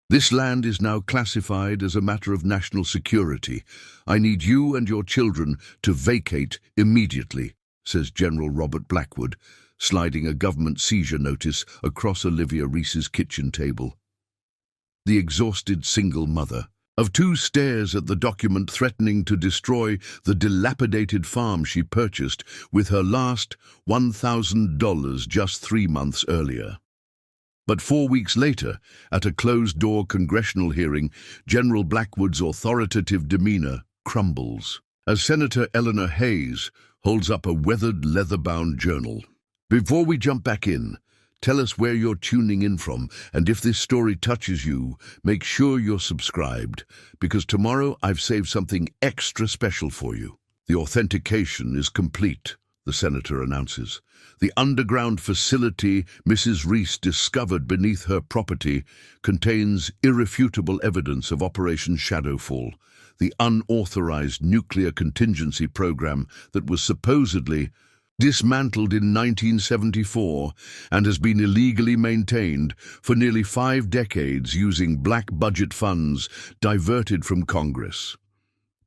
This land is now classified as a matter of national security. I need you and your children to vacate immediately, says General Robert Blackwood, sliding a government seizure notice across Olivia Reese's kitchen table. The exhausted single mother of two stares at the document threatening to destroy the dilapidated farm she purchased with her last $1,000 just 3 months earlier. But 4 weeks later, at a closed-door congressional hearing, General Blackwood's authoritative demeanor crumbles as Senator Eleanor Hayes holds up a weathered leather-bound journal. Before we jump back in, tell us where you're tuning in from, and if this story touches you, make sure you're subscribed, because tomorrow I've saved something extra special for you. The authentication is complete, the senator announces. The underground facility Mrs. Reese discovered beneath her property contains irrefutable evidence of Operation Shadowfall, the unauthorized nuclear contingency program that was supposedly dismantled in 1974 and has been illegally maintained for nearly 5 decades using black budget funds diverted from Congress.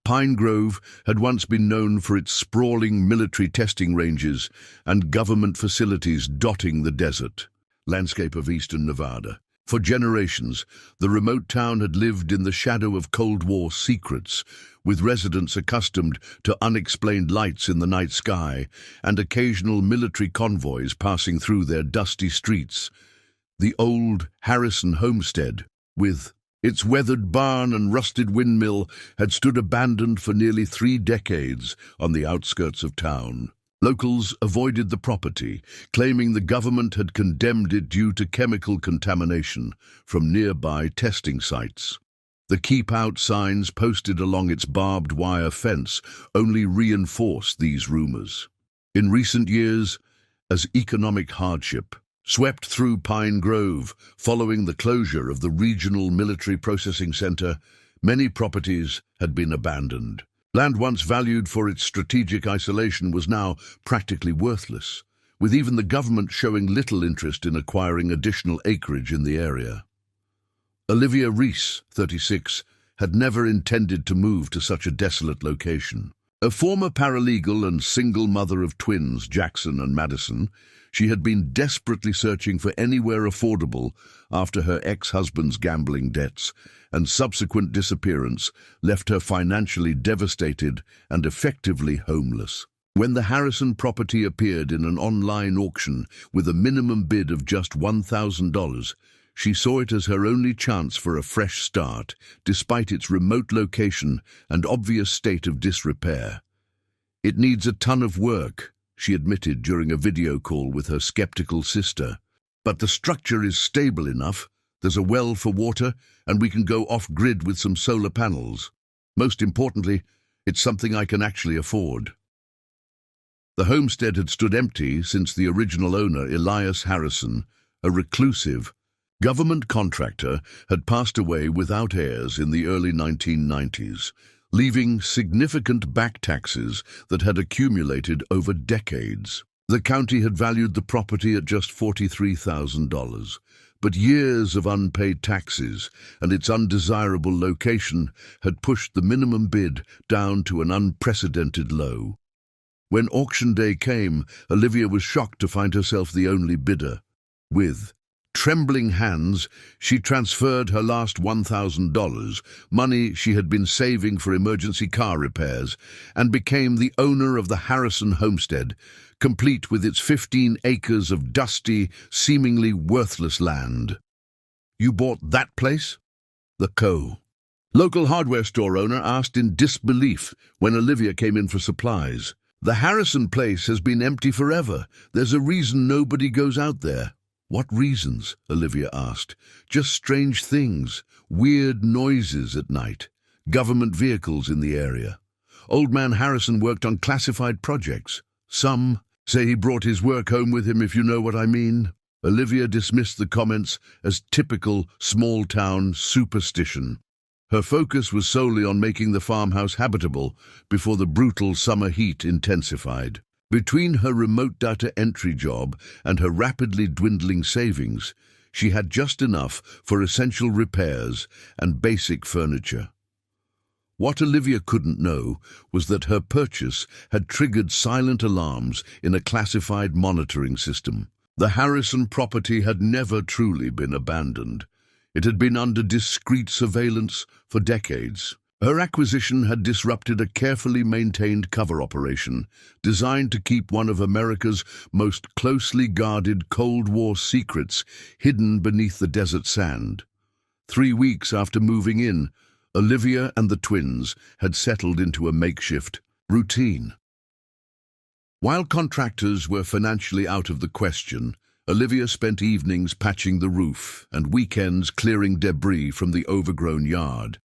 Pine Grove had once been known for its sprawling military testing ranges and government facilities dotting the desert landscape of eastern Nevada. For generations, the remote town had lived in the shadow of Cold War secrets, with residents accustomed to unexplained lights in the night sky and occasional military convoys passing through their dusty streets. The old Harrison homestead, with its weathered barn and rusted windmill, had stood abandoned for nearly 3 decades on the outskirts of town. Locals avoided the property, claiming the government had condemned it due to chemical contamination from nearby testing sites. The Keep Out signs posted along its barbed wire fence only reinforced these rumors. In recent years, as economic hardship swept through Pine Grove following the closure of the regional military processing center, many properties had been abandoned. Land once valued for its strategic isolation was now practically worthless, with even the government showing little interest in acquiring additional acreage in the area. Olivia Reese, 36, had never intended to move to such a desolate location. A former paralegal and single mother of twins, Jackson and Madison, she had been desperately searching for anywhere affordable after her ex-husband's gambling debts and subsequent disappearance left her financially devastated and effectively homeless. When the Harrison property appeared in an online auction with a minimum bid of just $1,000, she saw it as her only chance for a fresh start, despite its remote location and obvious state of disrepair. "It needs a ton of work," she admitted during a video call with her skeptical sister. "But the structure is stable enough. There's a well for water, and we can go off-grid with some solar panels. Most importantly, it's something I can actually afford." The homestead had stood empty since the original owner, Elias Harrison, a reclusive government contractor, had passed away without heirs in the early 1990s, leaving significant back taxes that had accumulated over decades. The county had valued the property at just $43,000, but years of unpaid taxes and its undesirable location had pushed the minimum bid down to an unprecedented low. When auction day came, Olivia was shocked to find herself the only bidder. With trembling hands, she transferred her last $1,000, money she had been saving for emergency car repairs, and became the owner of the Harrison homestead, complete with its 15 acres of dusty, seemingly worthless land. "You bought that place?" The local hardware store owner asked in disbelief when Olivia came in for supplies. "The Harrison place has been empty forever. There's a reason nobody goes out there." "What reasons?" Olivia asked. "Just strange things, weird noises at night, government vehicles in the area. Old man Harrison worked on classified projects. Some say he brought his work home with him, if you know what I mean." Olivia dismissed the comments as typical small-town superstition. Her focus was solely on making the farmhouse habitable before the brutal summer heat intensified. Between her remote data entry job and her rapidly dwindling savings, She had just enough for essential repairs and basic furniture. What Olivia couldn't know was that her purchase had triggered silent alarms in a classified monitoring system. The Harrison property had never truly been abandoned. It had been under discreet surveillance for decades. Her acquisition had disrupted a carefully maintained cover operation designed to keep one of America's most closely guarded Cold War secrets hidden beneath the desert sand. 3 weeks after moving in, Olivia and the twins had settled into a makeshift routine. While contractors were financially out of the question, Olivia spent evenings patching the roof and weekends clearing debris from the overgrown yard.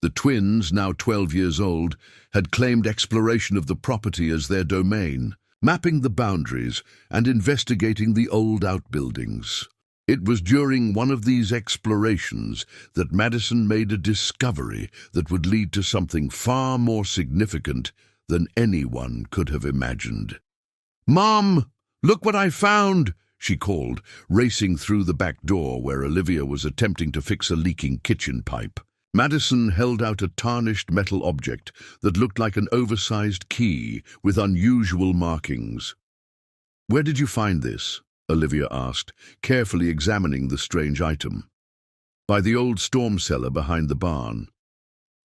The twins, now 12 years old, had claimed exploration of the property as their domain, mapping the boundaries and investigating the old outbuildings. It was during one of these explorations that Madison made a discovery that would lead to something far more significant than anyone could have imagined. "Mom, look what I found!" she called, racing through the back door where Olivia was attempting to fix a leaking kitchen pipe. Madison held out a tarnished metal object that looked like an oversized key with unusual markings. "Where did you find this?" Olivia asked, carefully examining the strange item. "By the old storm cellar behind the barn.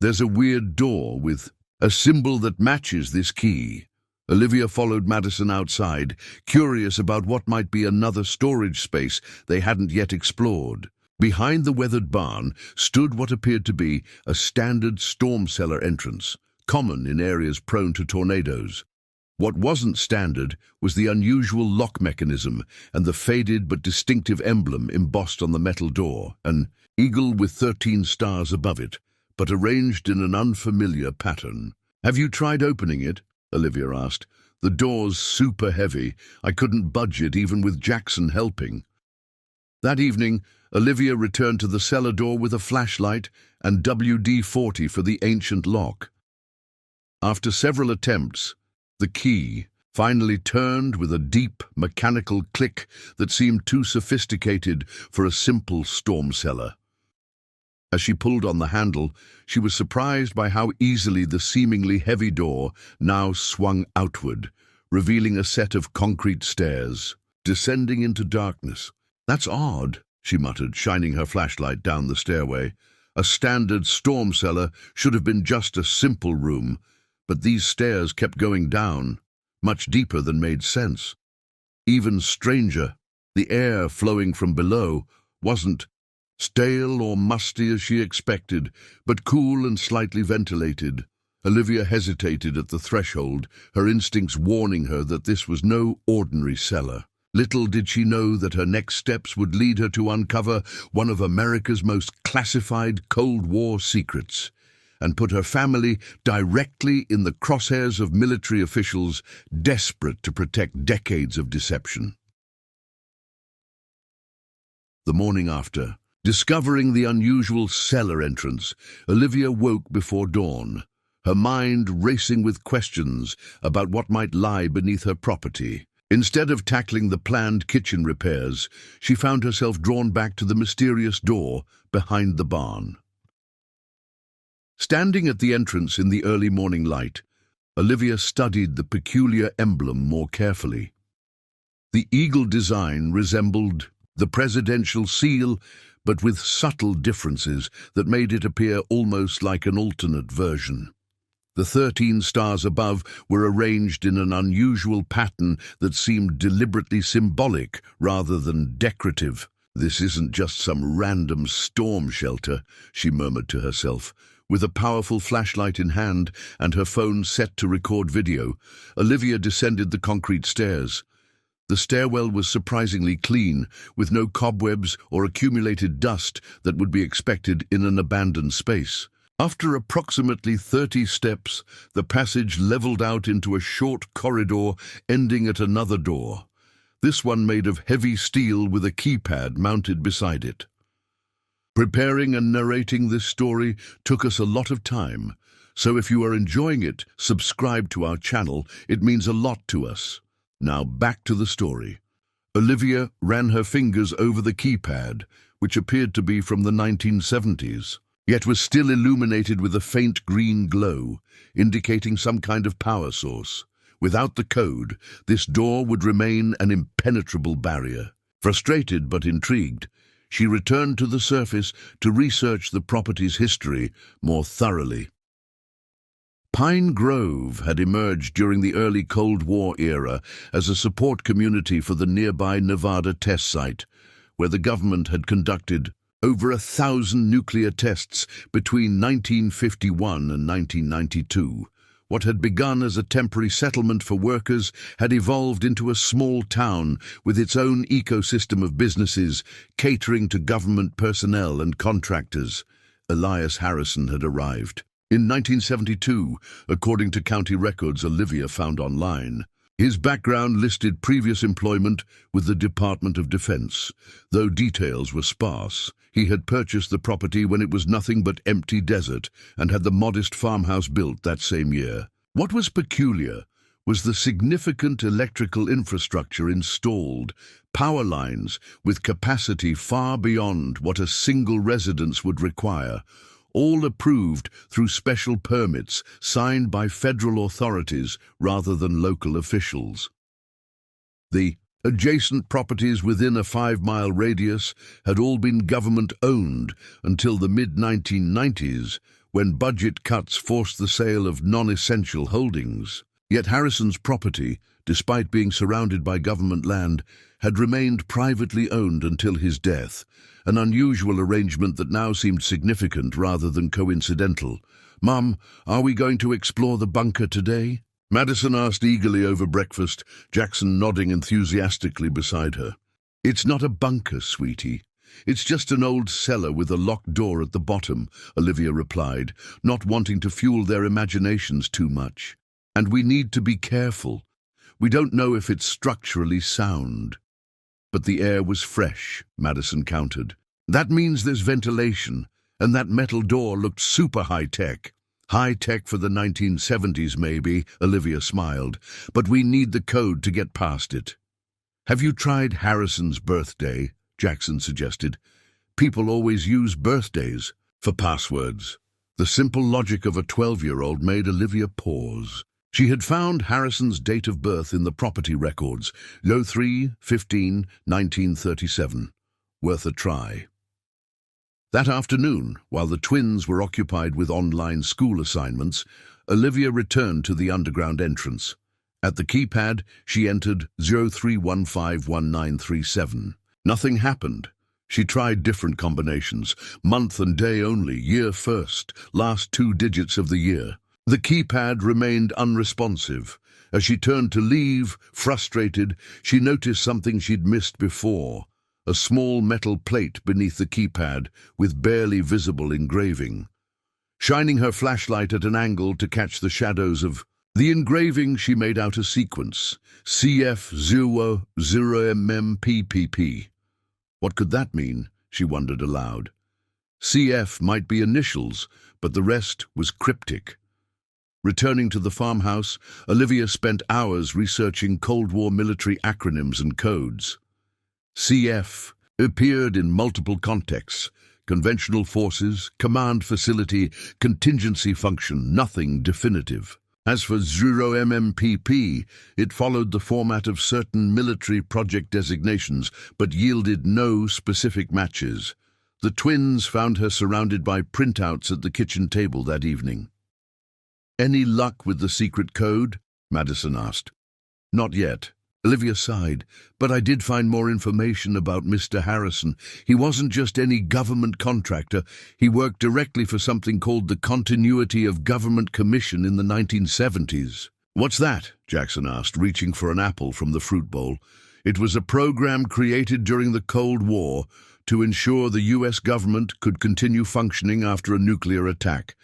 There's a weird door with a symbol that matches this key." Olivia followed Madison outside, curious about what might be another storage space they hadn't yet explored. Behind the weathered barn stood what appeared to be a standard storm cellar entrance, common in areas prone to tornadoes. What wasn't standard was the unusual lock mechanism and the faded but distinctive emblem embossed on the metal door, an eagle with 13 stars above it, but arranged in an unfamiliar pattern. "Have you tried opening it?" Olivia asked. "The door's super heavy. I couldn't budge it even with Jackson helping." That evening, Olivia returned to the cellar door with a flashlight and WD-40 for the ancient lock. After several attempts, the key finally turned with a deep, mechanical click that seemed too sophisticated for a simple storm cellar. As she pulled on the handle, she was surprised by how easily the seemingly heavy door now swung outward, revealing a set of concrete stairs, descending into darkness. "That's odd," she muttered, shining her flashlight down the stairway. "A standard storm cellar should have been just a simple room, but these stairs kept going down, much deeper than made sense. Even stranger, the air flowing from below wasn't stale or musty as she expected, but cool and slightly ventilated. Olivia hesitated at the threshold, her instincts warning her that this was no ordinary cellar. Little did she know that her next steps would lead her to uncover one of America's most classified Cold War secrets, and put her family directly in the crosshairs of military officials desperate to protect decades of deception. The morning after, discovering the unusual cellar entrance, Olivia woke before dawn, her mind racing with questions about what might lie beneath her property. Instead of tackling the planned kitchen repairs, she found herself drawn back to the mysterious door behind the barn. Standing at the entrance in the early morning light, Olivia studied the peculiar emblem more carefully. The eagle design resembled the presidential seal, but with subtle differences that made it appear almost like an alternate version. The 13 stars above were arranged in an unusual pattern that seemed deliberately symbolic rather than decorative. "This isn't just some random storm shelter," she murmured to herself. With a powerful flashlight in hand and her phone set to record video, Olivia descended the concrete stairs. The stairwell was surprisingly clean, with no cobwebs or accumulated dust that would be expected in an abandoned space. After approximately 30 steps, the passage leveled out into a short corridor ending at another door, this one made of heavy steel with a keypad mounted beside it. Preparing and narrating this story took us a lot of time, so if you are enjoying it, subscribe to our channel. It means a lot to us. Now back to the story. Olivia ran her fingers over the keypad, which appeared to be from the 1970s, yet was still illuminated with a faint green glow, indicating some kind of power source. Without the code, this door would remain an impenetrable barrier. Frustrated but intrigued, she returned to the surface to research the property's history more thoroughly. Pine Grove had emerged during the early Cold War era as a support community for the nearby Nevada test site, where the government had conducted over 1,000 nuclear tests between 1951 and 1992. What had begun as a temporary settlement for workers had evolved into a small town with its own ecosystem of businesses catering to government personnel and contractors. Elias Harrison had arrived in 1972, according to county records Olivia found online. His background listed previous employment with the Department of Defense. Though details were sparse, he had purchased the property when it was nothing but empty desert and had the modest farmhouse built that same year. What was peculiar was the significant electrical infrastructure installed, power lines with capacity far beyond what a single residence would require, all approved through special permits signed by federal authorities rather than local officials. The adjacent properties within a 5-mile radius had all been government-owned until the mid-1990s, when budget cuts forced the sale of non-essential holdings. Yet Harrison's property, despite being surrounded by government land, had remained privately owned until his death, an unusual arrangement that now seemed significant rather than coincidental. "Mum, are we going to explore the bunker today?" Madison asked eagerly over breakfast, Jackson nodding enthusiastically beside her. "It's not a bunker, sweetie. It's just an old cellar with a locked door at the bottom," Olivia replied, not wanting to fuel their imaginations too much. "And we need to be careful. We don't know if it's structurally sound." "But the air was fresh," Madison countered. "That means there's ventilation, and that metal door looked super high-tech." "High-tech for the 1970s, maybe," Olivia smiled, "but we need the code to get past it." "Have you tried Harrison's birthday?" Jackson suggested. "People always use birthdays for passwords." The simple logic of a 12-year-old made Olivia pause. She had found Harrison's date of birth in the property records, 03/15/1937. Worth a try. That afternoon, while the twins were occupied with online school assignments, Olivia returned to the underground entrance. At the keypad, she entered 03151937. Nothing happened. She tried different combinations, month and day only, year first, last 2 digits of the year. The keypad remained unresponsive. As she turned to leave, frustrated, she noticed something she'd missed before: a small metal plate beneath the keypad with barely visible engraving. Shining her flashlight at an angle to catch the shadows of the engraving, she made out a sequence: CF00MMPPP. What could that mean? She wondered aloud. CF might be initials, but the rest was cryptic. Returning to the farmhouse, Olivia spent hours researching Cold War military acronyms and codes. CF appeared in multiple contexts: conventional forces, command facility, contingency function, nothing definitive. As for 0MMPP, it followed the format of certain military project designations, but yielded no specific matches. The twins found her surrounded by printouts at the kitchen table that evening. "Any luck with the secret code?" Madison asked. "Not yet." Olivia sighed. "But I did find more information about Mr. Harrison. He wasn't just any government contractor. He worked directly for something called the Continuity of Government Commission in the 1970s. "What's that?" Jackson asked, reaching for an apple from the fruit bowl. "It was a program created during the Cold War to ensure the U.S. government could continue functioning after a nuclear attack.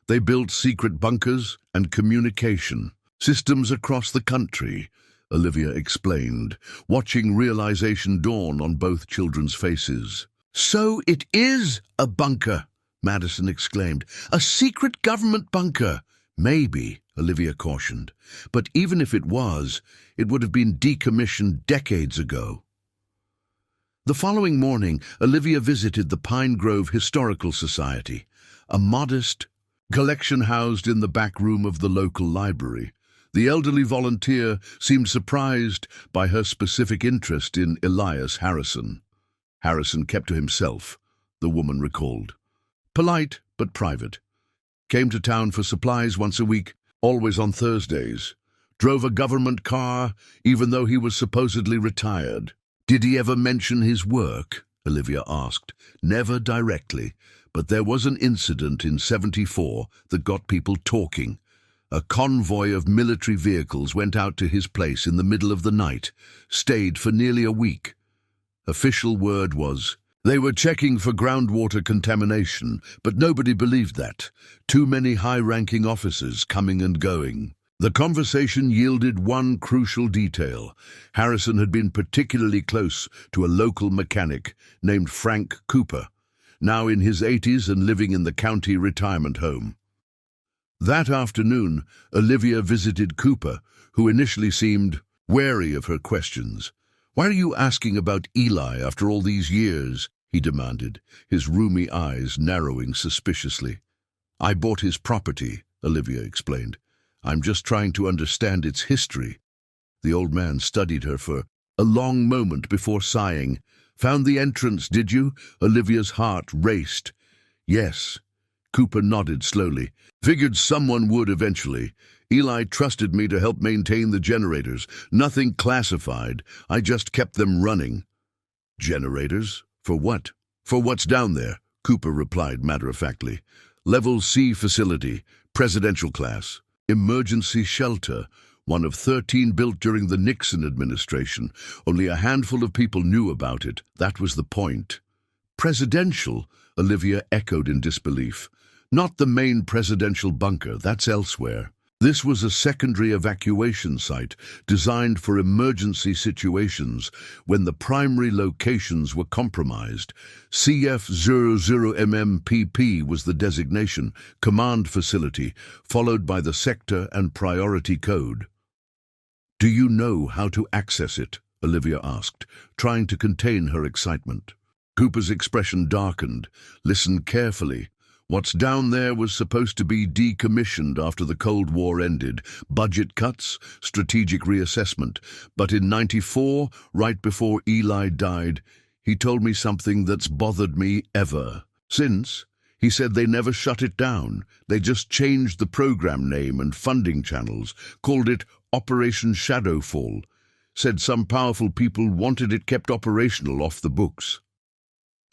They built secret bunkers and communication systems across the country," Olivia explained, watching realization dawn on both children's faces. "So it is a bunker!" Madison exclaimed. "A secret government bunker!" "Maybe," Olivia cautioned. "But even if it was, it would have been decommissioned decades ago." The following morning, Olivia visited the Pine Grove Historical Society, a modest collection housed in the back room of the local library. The elderly volunteer seemed surprised by her specific interest in Elias Harrison. Harrison kept to himself, the woman recalled. Polite, but private. Came to town for supplies once a week, always on Thursdays. Drove a government car, even though he was supposedly retired. Did he ever mention his work? Olivia asked. Never directly, but there was an incident in '74 that got people talking. A convoy of military vehicles went out to his place in the middle of the night, stayed for nearly a week. Official word was, they were checking for groundwater contamination, but nobody believed that. Too many high-ranking officers coming and going. The conversation yielded one crucial detail. Harrison had been particularly close to a local mechanic named Frank Cooper, now in his 80s and living in the county retirement home. That afternoon, Olivia visited Cooper, who initially seemed wary of her questions. "Why are you asking about Eli after all these years?" he demanded, his roomy eyes narrowing suspiciously. "I bought his property," Olivia explained. "I'm just trying to understand its history." The old man studied her for a long moment before sighing. "Found the entrance, did you?" Olivia's heart raced. "Yes." Cooper nodded slowly. "Figured someone would eventually. Eli trusted me to help maintain the generators. Nothing classified. I just kept them running." "Generators? For what?" "For what's down there," Cooper replied matter-of-factly. "Level C facility, presidential class. Emergency shelter, one of 13 built during the Nixon administration. Only a handful of people knew about it. That was the point." "Presidential?" Olivia echoed in disbelief. "Not the main presidential bunker, that's elsewhere. This was a secondary evacuation site designed for emergency situations when the primary locations were compromised. CF00MMPP was the designation, command facility, followed by the sector and priority code. "Do you know how to access it?" Olivia asked, trying to contain her excitement. Cooper's expression darkened. "Listen carefully. What's down there was supposed to be decommissioned after the Cold War ended. Budget cuts, strategic reassessment. But in '94, right before Eli died, he told me something that's bothered me ever since. He said they never shut it down. They just changed the program name and funding channels, called it Operation Shadowfall. Said some powerful people wanted it kept operational off the books."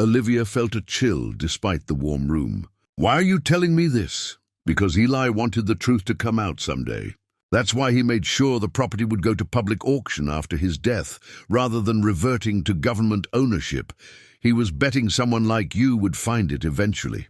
Olivia felt a chill despite the warm room. "Why are you telling me this?" "Because Eli wanted the truth to come out someday. That's why he made sure the property would go to public auction after his death, rather than reverting to government ownership. He was betting someone like you would find it eventually."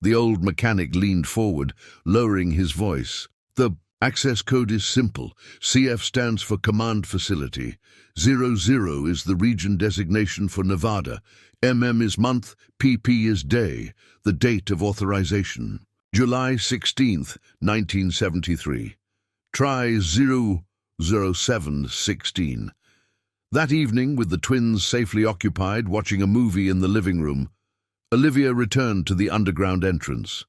The old mechanic leaned forward, lowering his voice. "The access code is simple. CF stands for Command Facility. 00 is the region designation for Nevada. MM is month, PP is day. The date of authorization, July 16th, 1973. Try 00716. That evening, with the twins safely occupied watching a movie in the living room, Olivia returned to the underground entrance.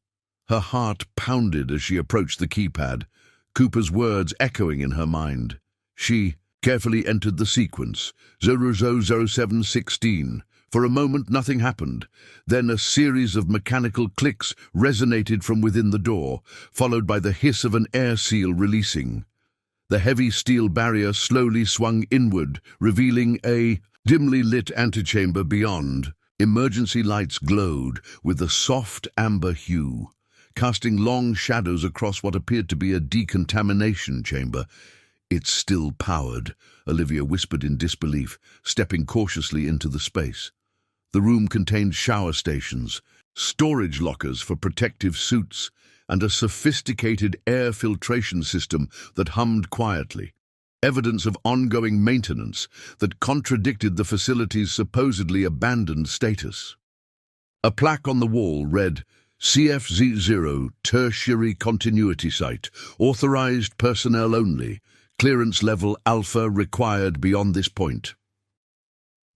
Her heart pounded as she approached the keypad, Cooper's words echoing in her mind. She carefully entered the sequence, 000716. For a moment nothing happened. Then a series of mechanical clicks resonated from within the door, followed by the hiss of an air seal releasing. The heavy steel barrier slowly swung inward, revealing a dimly lit antechamber beyond. Emergency lights glowed with a soft amber hue, casting long shadows across what appeared to be a decontamination chamber. "It's still powered," Olivia whispered in disbelief, stepping cautiously into the space. The room contained shower stations, storage lockers for protective suits, and a sophisticated air filtration system that hummed quietly, evidence of ongoing maintenance that contradicted the facility's supposedly abandoned status. A plaque on the wall read, "CFZ0 Tertiary Continuity Site, authorized personnel only, clearance level Alpha required beyond this point."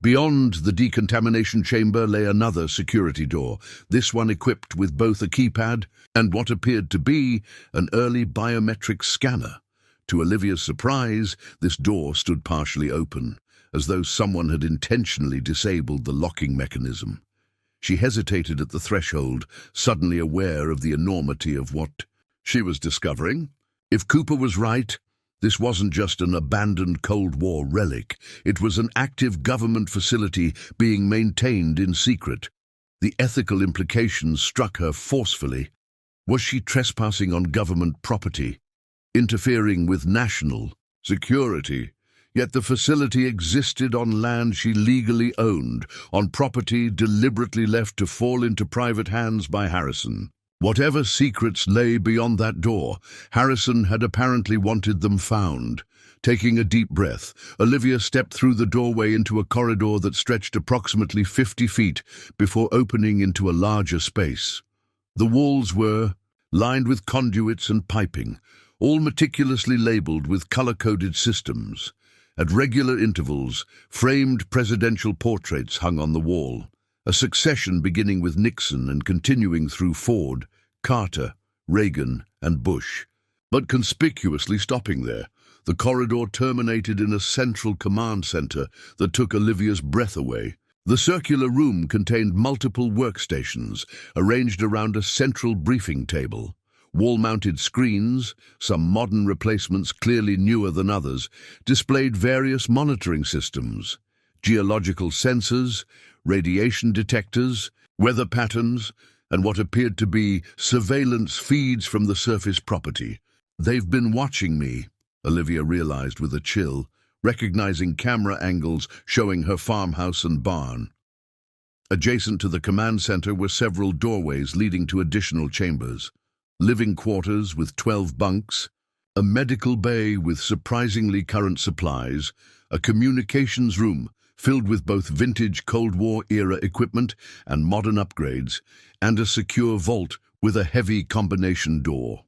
Beyond the decontamination chamber lay another security door, this one equipped with both a keypad and what appeared to be an early biometric scanner. To Olivia's surprise, this door stood partially open, as though someone had intentionally disabled the locking mechanism. She hesitated at the threshold, suddenly aware of the enormity of what she was discovering. If Cooper was right, this wasn't just an abandoned Cold War relic. It was an active government facility being maintained in secret. The ethical implications struck her forcefully. Was she trespassing on government property, interfering with national security? Yet the facility existed on land she legally owned, on property deliberately left to fall into private hands by Harrison. Whatever secrets lay beyond that door, Harrison had apparently wanted them found. Taking a deep breath, Olivia stepped through the doorway into a corridor that stretched approximately 50 feet before opening into a larger space. The walls were lined with conduits and piping, all meticulously labeled with color-coded systems. At regular intervals, framed presidential portraits hung on the wall, a succession beginning with Nixon and continuing through Ford, Carter, Reagan, and Bush. But conspicuously stopping there, the corridor terminated in a central command center that took Olivia's breath away. The circular room contained multiple workstations arranged around a central briefing table. Wall-mounted screens, some modern replacements clearly newer than others, displayed various monitoring systems, geological sensors, radiation detectors, weather patterns, and what appeared to be surveillance feeds from the surface property. "They've been watching me," Olivia realized with a chill, recognizing camera angles showing her farmhouse and barn. Adjacent to the command center were several doorways leading to additional chambers. Living quarters with 12 bunks, a medical bay with surprisingly current supplies, a communications room filled with both vintage Cold War-era equipment and modern upgrades, and a secure vault with a heavy combination door.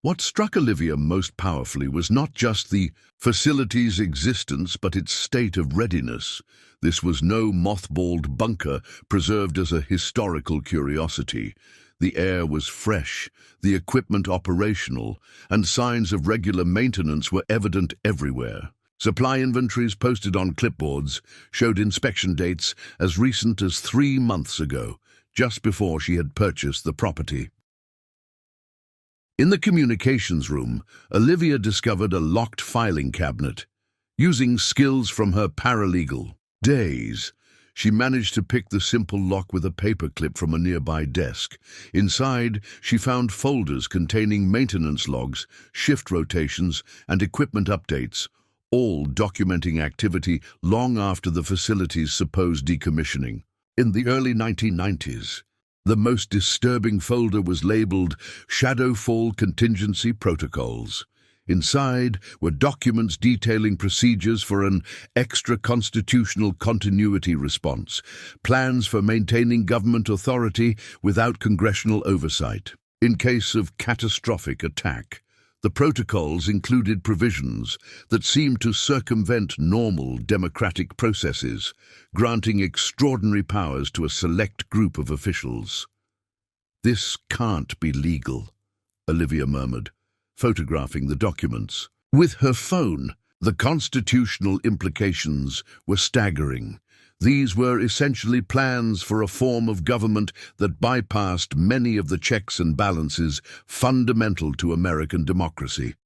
What struck Olivia most powerfully was not just the facility's existence but its state of readiness. This was no mothballed bunker preserved as a historical curiosity. The air was fresh, the equipment operational, and signs of regular maintenance were evident everywhere. Supply inventories posted on clipboards showed inspection dates as recent as 3 months ago, just before she had purchased the property. In the communications room, Olivia discovered a locked filing cabinet. Using skills from her paralegal days, she managed to pick the simple lock with a paperclip from a nearby desk. Inside, she found folders containing maintenance logs, shift rotations, and equipment updates, all documenting activity long after the facility's supposed decommissioning. In the early 1990s, the most disturbing folder was labeled Shadowfall Contingency Protocols. Inside were documents detailing procedures for an extra-constitutional continuity response, plans for maintaining government authority without congressional oversight. In case of catastrophic attack, the protocols included provisions that seemed to circumvent normal democratic processes, granting extraordinary powers to a select group of officials. "This can't be legal," Olivia murmured, photographing the documents. With her phone, the constitutional implications were staggering. These were essentially plans for a form of government that bypassed many of the checks and balances fundamental to American democracy.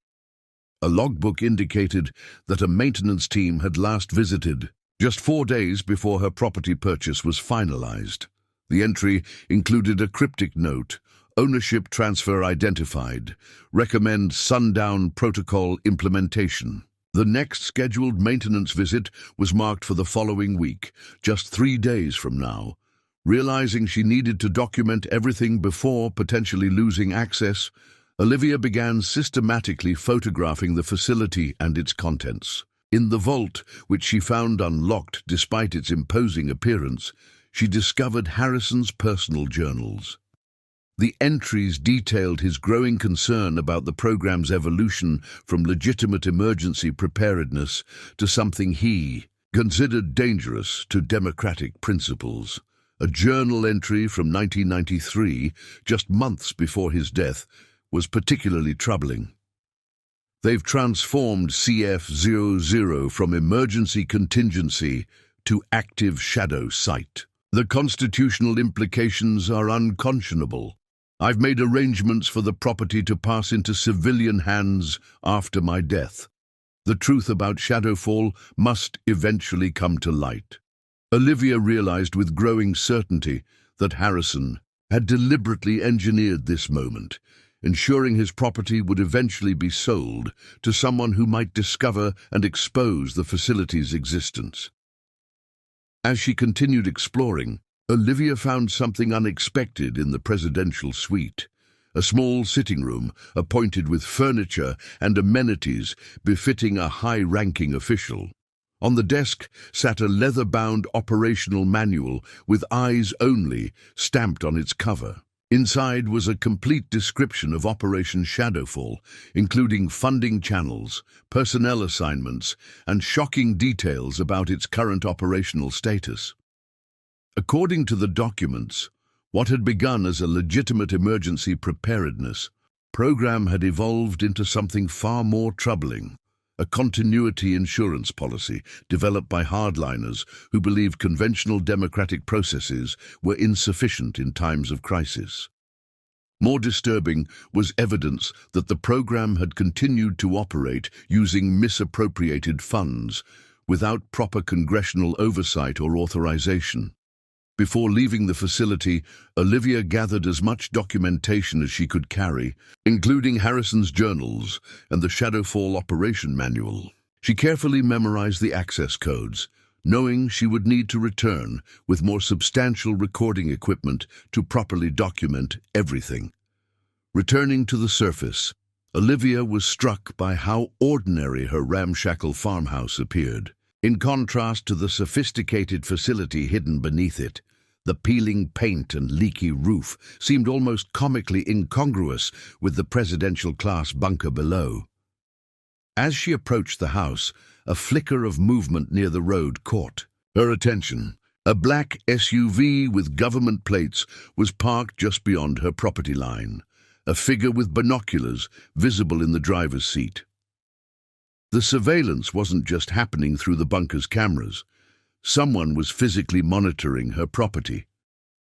A logbook indicated that a maintenance team had last visited just 4 days before her property purchase was finalized. The entry included a cryptic note: "Ownership transfer identified. Recommend sundown protocol implementation." The next scheduled maintenance visit was marked for the following week, just 3 days from now. Realizing she needed to document everything before potentially losing access, Olivia began systematically photographing the facility and its contents. In the vault, which she found unlocked despite its imposing appearance, she discovered Harrison's personal journals. The entries detailed his growing concern about the program's evolution from legitimate emergency preparedness to something he Considered dangerous to democratic principles. A journal entry from 1993, just months before his death, was particularly troubling. They've transformed CF00 from emergency contingency to active shadow site. The constitutional implications are unconscionable. I've made arrangements for the property to pass into civilian hands after my death. The truth about Shadowfall must eventually come to light. Olivia realized with growing certainty that Harrison had deliberately engineered this moment, ensuring his property would eventually be sold to someone who might discover and expose the facility's existence. As she continued exploring, Olivia found something unexpected in the presidential suite. A small sitting room, appointed with furniture and amenities befitting a high-ranking official. On the desk sat a leather-bound operational manual with "Eyes Only" stamped on its cover. Inside was a complete description of Operation Shadowfall, including funding channels, personnel assignments, and shocking details about its current operational status. According to the documents, what had begun as a legitimate emergency preparedness program had evolved into something far more troubling. A continuity insurance policy developed by hardliners who believed conventional democratic processes were insufficient in times of crisis. More disturbing was evidence that the program had continued to operate using misappropriated funds without proper congressional oversight or authorization. Before leaving the facility, Olivia gathered as much documentation as she could carry, including Harrison's journals and the Shadowfall Operation Manual. She carefully memorized the access codes, knowing she would need to return with more substantial recording equipment to properly document everything. Returning to the surface, Olivia was struck by how ordinary her ramshackle farmhouse appeared. In contrast to the sophisticated facility hidden beneath it, the peeling paint and leaky roof seemed almost comically incongruous with the presidential-class bunker below. As she approached the house, a flicker of movement near the road caught her attention. A black SUV with government plates was parked just beyond her property line, a figure with binoculars visible in the driver's seat. The surveillance wasn't just happening through the bunker's cameras. Someone was physically monitoring her property.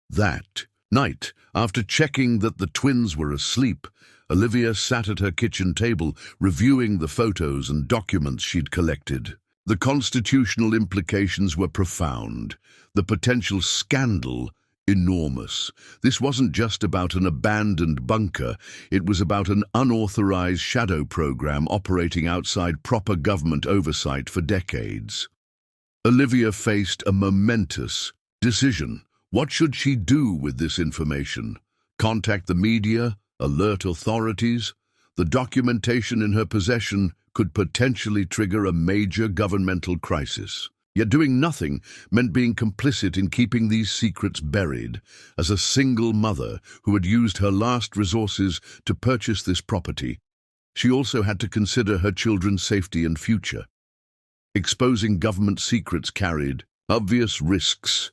That night, after checking that the twins were asleep, Olivia sat at her kitchen table reviewing the photos and documents she'd collected. The constitutional implications were profound, the potential scandal enormous. This wasn't just about an abandoned bunker, it was about an unauthorized shadow program operating outside proper government oversight for decades. Olivia faced a momentous decision. What should she do with this information? Contact the media? Alert authorities? The documentation in her possession could potentially trigger a major governmental crisis. Yet doing nothing meant being complicit in keeping these secrets buried. As a single mother who had used her last resources to purchase this property, she also had to consider her children's safety and future. Exposing government secrets carried obvious risks.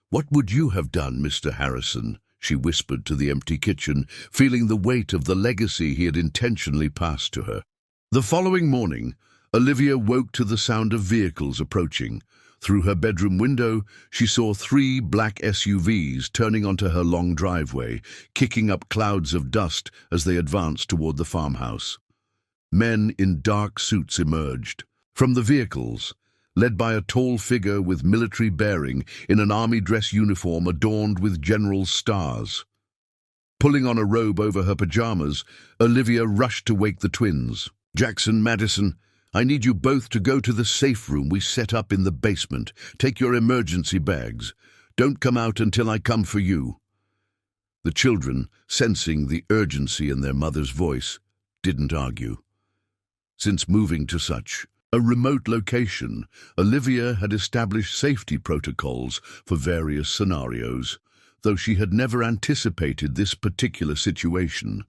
"What would you have done, Mr. Harrison?" she whispered to the empty kitchen, feeling the weight of the legacy he had intentionally passed to her. The following morning, Olivia woke to the sound of vehicles approaching. Through her bedroom window, she saw 3 black SUVs turning onto her long driveway, kicking up clouds of dust as they advanced toward the farmhouse. Men in dark suits emerged from the vehicles, led by a tall figure with military bearing in an army dress uniform adorned with general's stars. Pulling on a robe over her pajamas, Olivia rushed to wake the twins. "Jackson, Madison, I need you both to go to the safe room we set up in the basement. Take your emergency bags. Don't come out until I come for you." The children, sensing the urgency in their mother's voice, didn't argue. Since moving to such a remote location, Olivia had established safety protocols for various scenarios, though she had never anticipated this particular situation.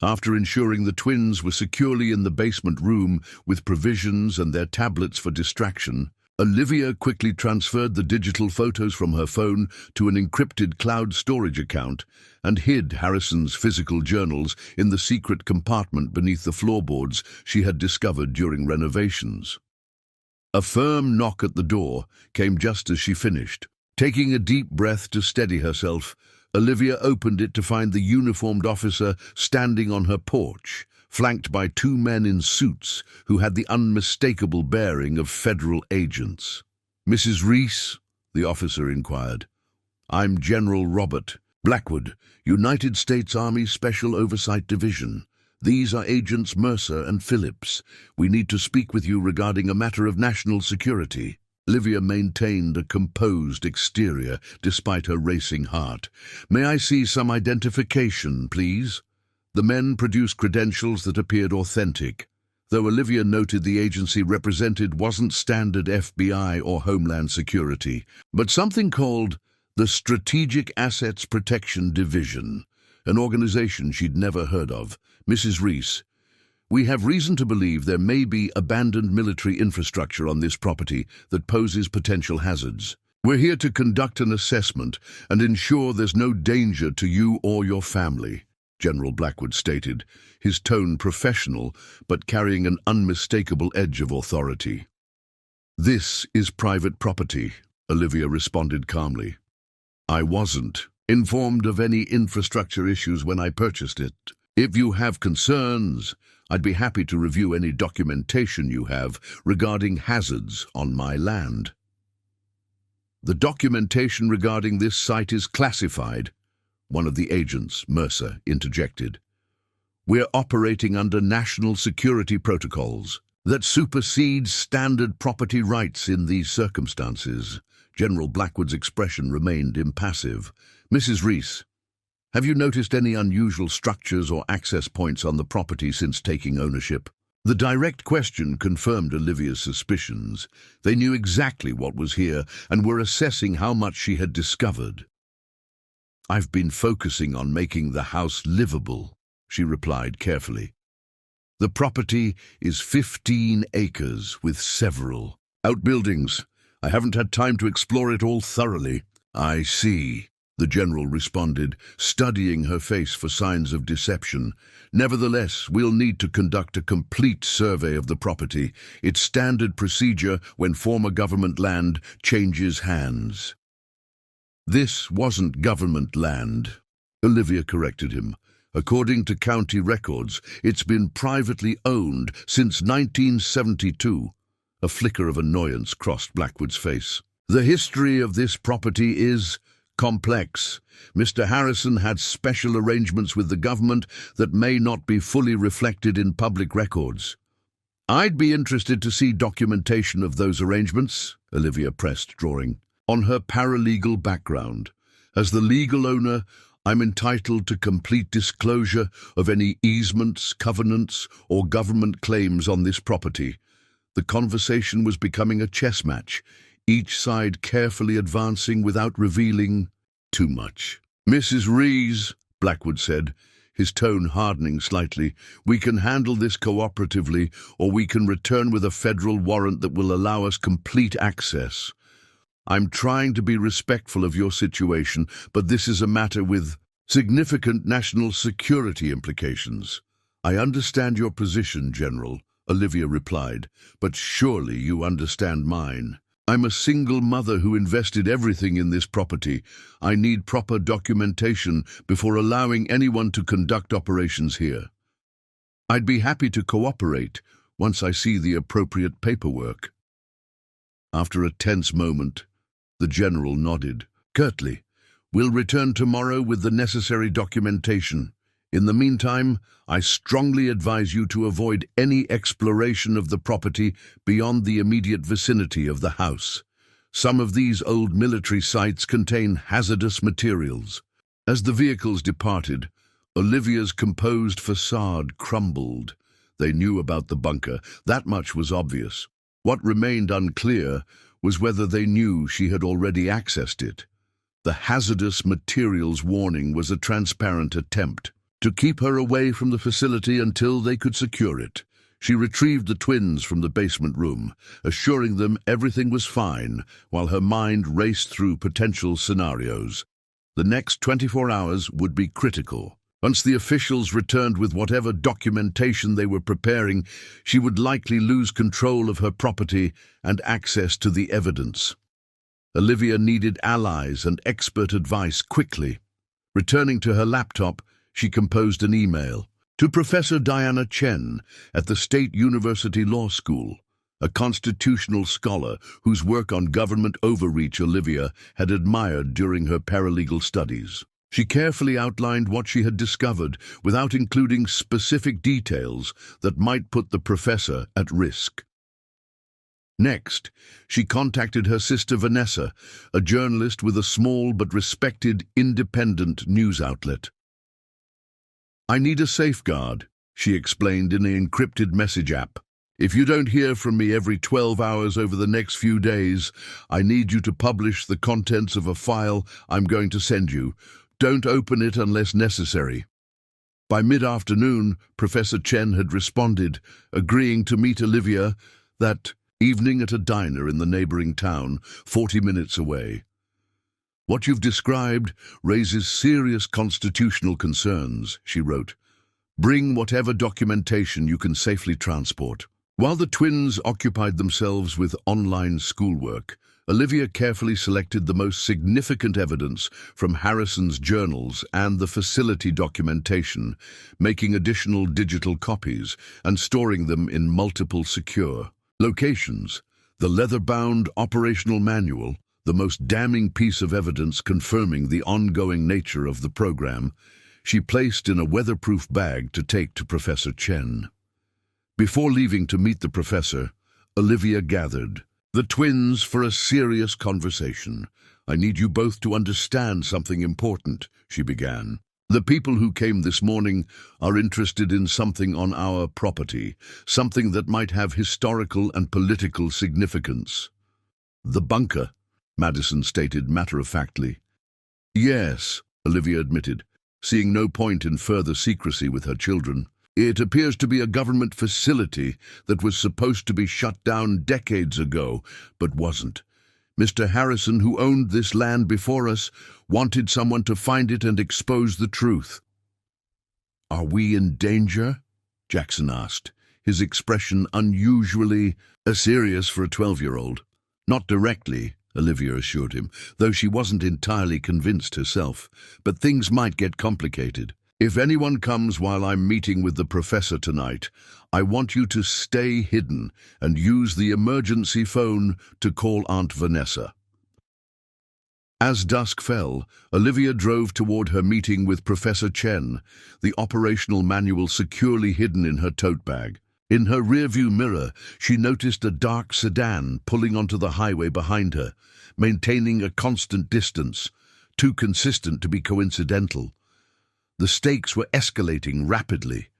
After ensuring the twins were securely in the basement room with provisions and their tablets for distraction, Olivia quickly transferred the digital photos from her phone to an encrypted cloud storage account and hid Harrison's physical journals in the secret compartment beneath the floorboards she had discovered during renovations. A firm knock at the door came just as she finished. Taking a deep breath to steady herself, Olivia opened it to find the uniformed officer standing on her porch, flanked by two men in suits who had the unmistakable bearing of federal agents. "Mrs. Reese?" the officer inquired. "I'm General Robert Blackwood, United States Army Special Oversight Division. These are Agents Mercer and Phillips. We need to speak with you regarding a matter of national security." Olivia maintained a composed exterior despite her racing heart. "May I see some identification, please?" The men produced credentials that appeared authentic, though Olivia noted the agency represented wasn't standard FBI or Homeland Security, but something called the Strategic Assets Protection Division, an organization she'd never heard of. "Mrs. Reese, we have reason to believe there may be abandoned military infrastructure on this property that poses potential hazards. We're here to conduct an assessment and ensure there's no danger to you or your family," General Blackwood stated, his tone professional but carrying an unmistakable edge of authority. "This is private property," Olivia responded calmly. "I wasn't informed of any infrastructure issues when I purchased it. If you have concerns, I'd be happy to review any documentation you have regarding hazards on my land." "The documentation regarding this site is classified," one of the agents, Mercer, interjected. "We're operating under national security protocols that supersede standard property rights in these circumstances." General Blackwood's expression remained impassive. "Mrs. Reese, have you noticed any unusual structures or access points on the property since taking ownership?" The direct question confirmed Olivia's suspicions. They knew exactly what was here and were assessing how much she had discovered. "I've been focusing on making the house livable," she replied carefully. "The property is 15 acres with several outbuildings. I haven't had time to explore it all thoroughly." "I see," the general responded, studying her face for signs of deception. "Nevertheless, we'll need to conduct a complete survey of the property. It's standard procedure when former government land changes hands." "This wasn't government land," Olivia corrected him. "According to county records, it's been privately owned since 1972. A flicker of annoyance crossed Blackwood's face. "The history of this property is complex. Mr. Harrison had special arrangements with the government that may not be fully reflected in public records." "I'd be interested to see documentation of those arrangements," Olivia pressed, drawing on her paralegal background. "As the legal owner, I'm entitled to complete disclosure of any easements, covenants, or government claims on this property." The conversation was becoming a chess match, each side carefully advancing without revealing too much. "Mrs. Reese," Blackwood said, his tone hardening slightly, "we can handle this cooperatively, or we can return with a federal warrant that will allow us complete access. I'm trying to be respectful of your situation, but this is a matter with significant national security implications." "I understand your position, General," Olivia replied, "but surely you understand mine. I'm a single mother who invested everything in this property. I need proper documentation before allowing anyone to conduct operations here. I'd be happy to cooperate once I see the appropriate paperwork." After a tense moment, the general nodded. "Curtly, we'll return tomorrow with the necessary documentation. In the meantime, I strongly advise you to avoid any exploration of the property beyond the immediate vicinity of the house. Some of these old military sites contain hazardous materials." As the vehicles departed, Olivia's composed facade crumbled. They knew about the bunker, that much was obvious. What remained unclear was whether they knew she had already accessed it. The hazardous materials warning was a transparent attempt to keep her away from the facility until they could secure it. She retrieved the twins from the basement room, assuring them everything was fine, while her mind raced through potential scenarios. The next 24 hours would be critical. Once the officials returned with whatever documentation they were preparing, she would likely lose control of her property and access to the evidence. Olivia needed allies and expert advice quickly. Returning to her laptop, she composed an email to Professor Diana Chen at the State University Law School, a constitutional scholar whose work on government overreach Olivia had admired during her paralegal studies. She carefully outlined what she had discovered without including specific details that might put the professor at risk. Next, she contacted her sister Vanessa, a journalist with a small but respected independent news outlet. "I need a safeguard," she explained in an encrypted message app. "If you don't hear from me every 12 hours over the next few days, I need you to publish the contents of a file I'm going to send you. Don't open it unless necessary." By mid-afternoon, Professor Chen had responded, agreeing to meet Olivia that evening at a diner in the neighboring town, 40 minutes away. "What you've described raises serious constitutional concerns," she wrote. "Bring whatever documentation you can safely transport." While the twins occupied themselves with online schoolwork, Olivia carefully selected the most significant evidence from Harrison's journals and the facility documentation, making additional digital copies and storing them in multiple secure locations. The leather-bound operational manual, the most damning piece of evidence confirming the ongoing nature of the program, she placed in a weatherproof bag to take to Professor Chen. Before leaving to meet the professor, Olivia gathered the twins for a serious conversation. "I need you both to understand something important," she began. "The people who came this morning are interested in something on our property, something that might have historical and political significance." "The bunker," Madison stated matter-of-factly. "Yes," Olivia admitted, seeing no point in further secrecy with her children. "It appears to be a government facility that was supposed to be shut down decades ago, but wasn't. Mr. Harrison, who owned this land before us, wanted someone to find it and expose the truth." "Are we in danger?" Jackson asked, his expression unusually serious for a 12-year-old. "Not directly," Olivia assured him, though she wasn't entirely convinced herself. "But things might get complicated. If anyone comes while I'm meeting with the professor tonight, I want you to stay hidden and use the emergency phone to call Aunt Vanessa." As dusk fell, Olivia drove toward her meeting with Professor Chen, the operational manual securely hidden in her tote bag. In her rearview mirror, she noticed a dark sedan pulling onto the highway behind her, maintaining a constant distance, too consistent to be coincidental. The stakes were escalating rapidly.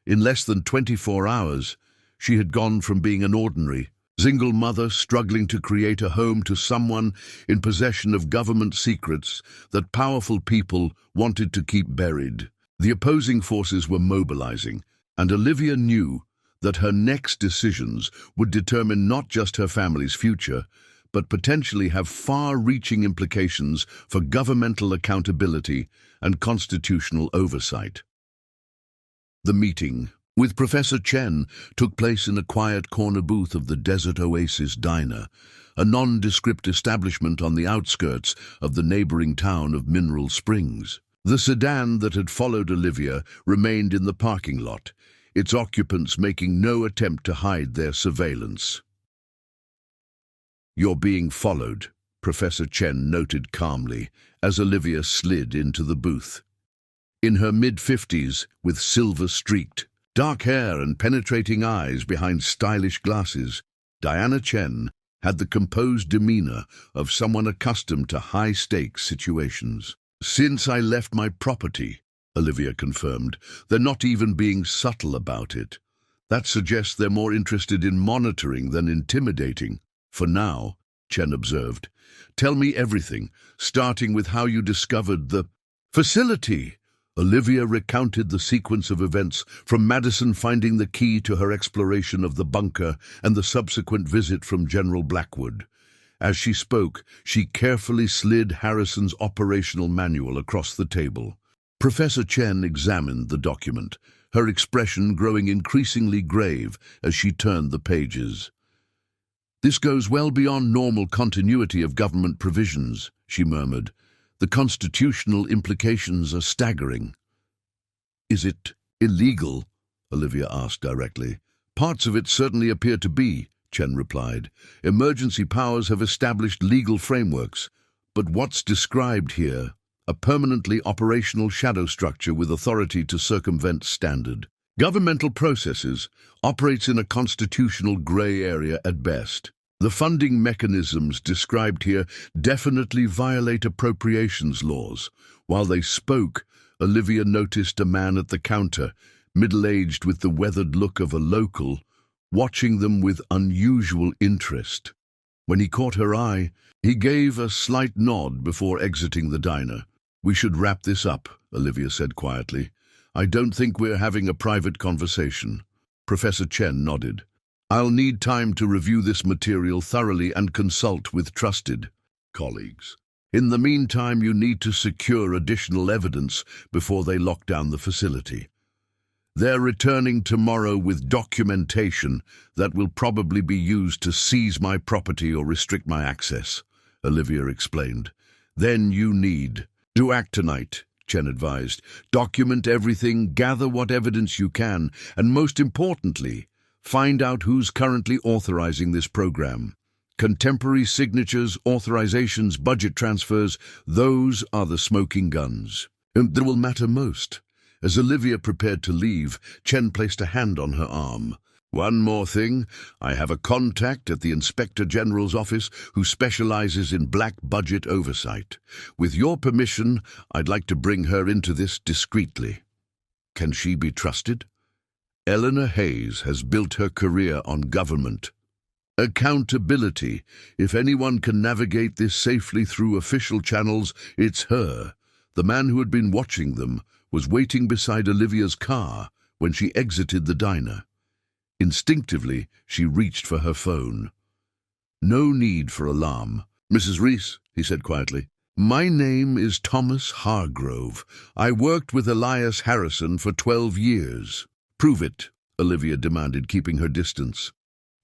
In less than 24 hours, she had gone from being an ordinary, single mother struggling to create a home to someone in possession of government secrets that powerful people wanted to keep buried. The opposing forces were mobilizing, and Olivia knew that her next decisions would determine not just her family's future, but potentially have far-reaching implications for governmental accountability and constitutional oversight. The meeting with Professor Chen took place in a quiet corner booth of the Desert Oasis Diner, a nondescript establishment on the outskirts of the neighboring town of Mineral Springs. The sedan that had followed Olivia remained in the parking lot, its occupants making no attempt to hide their surveillance. "You're being followed," Professor Chen noted calmly as Olivia slid into the booth. In her mid-50s, with silver-streaked, dark hair and penetrating eyes behind stylish glasses, Diana Chen had the composed demeanor of someone accustomed to high-stakes situations. "Since I left my property," Olivia confirmed, "they're not even being subtle about it. That suggests they're more interested in monitoring than intimidating. For now," Chen observed. "Tell me everything, starting with how you discovered the facility." Olivia recounted the sequence of events, from Madison finding the key to her exploration of the bunker and the subsequent visit from General Blackwood. As she spoke, she carefully slid Harrison's operational manual across the table. Professor Chen examined the document, her expression growing increasingly grave as she turned the pages. "This goes well beyond normal continuity of government provisions," she murmured. "The constitutional implications are staggering." "Is it illegal?" Olivia asked directly. "Parts of it certainly appear to be," Chen replied. "Emergency powers have established legal frameworks. But what's described here? A permanently operational shadow structure with authority to circumvent standard governmental processes, operates in a constitutional gray area at best. The funding mechanisms described here definitely violate appropriations laws." While they spoke, Olivia noticed a man at the counter, middle-aged with the weathered look of a local, watching them with unusual interest. When he caught her eye, he gave a slight nod before exiting the diner. "We should wrap this up," Olivia said quietly. "I don't think we're having a private conversation." Professor Chen nodded. "I'll need time to review this material thoroughly and consult with trusted colleagues. In the meantime, you need to secure additional evidence before they lock down the facility. They're returning tomorrow with documentation that will probably be used to seize my property or restrict my access," Olivia explained. "Then you need to act tonight," Chen advised. "Document everything, gather what evidence you can, and most importantly, find out who's currently authorizing this program. Contemporary signatures, authorizations, budget transfers, those are the smoking guns that will matter most." As Olivia prepared to leave, Chen placed a hand on her arm. "One more thing. I have a contact at the Inspector General's office who specializes in black budget oversight. With your permission, I'd like to bring her into this discreetly." "Can she be trusted?" "Eleanor Hayes has built her career on government accountability. If anyone can navigate this safely through official channels, it's her." The man who had been watching them was waiting beside Olivia's car when she exited the diner. Instinctively, she reached for her phone. "No need for alarm. Mrs. Reese," he said quietly. "My name is Thomas Hargrove. I worked with Elias Harrison for 12 years. "Prove it," Olivia demanded, keeping her distance.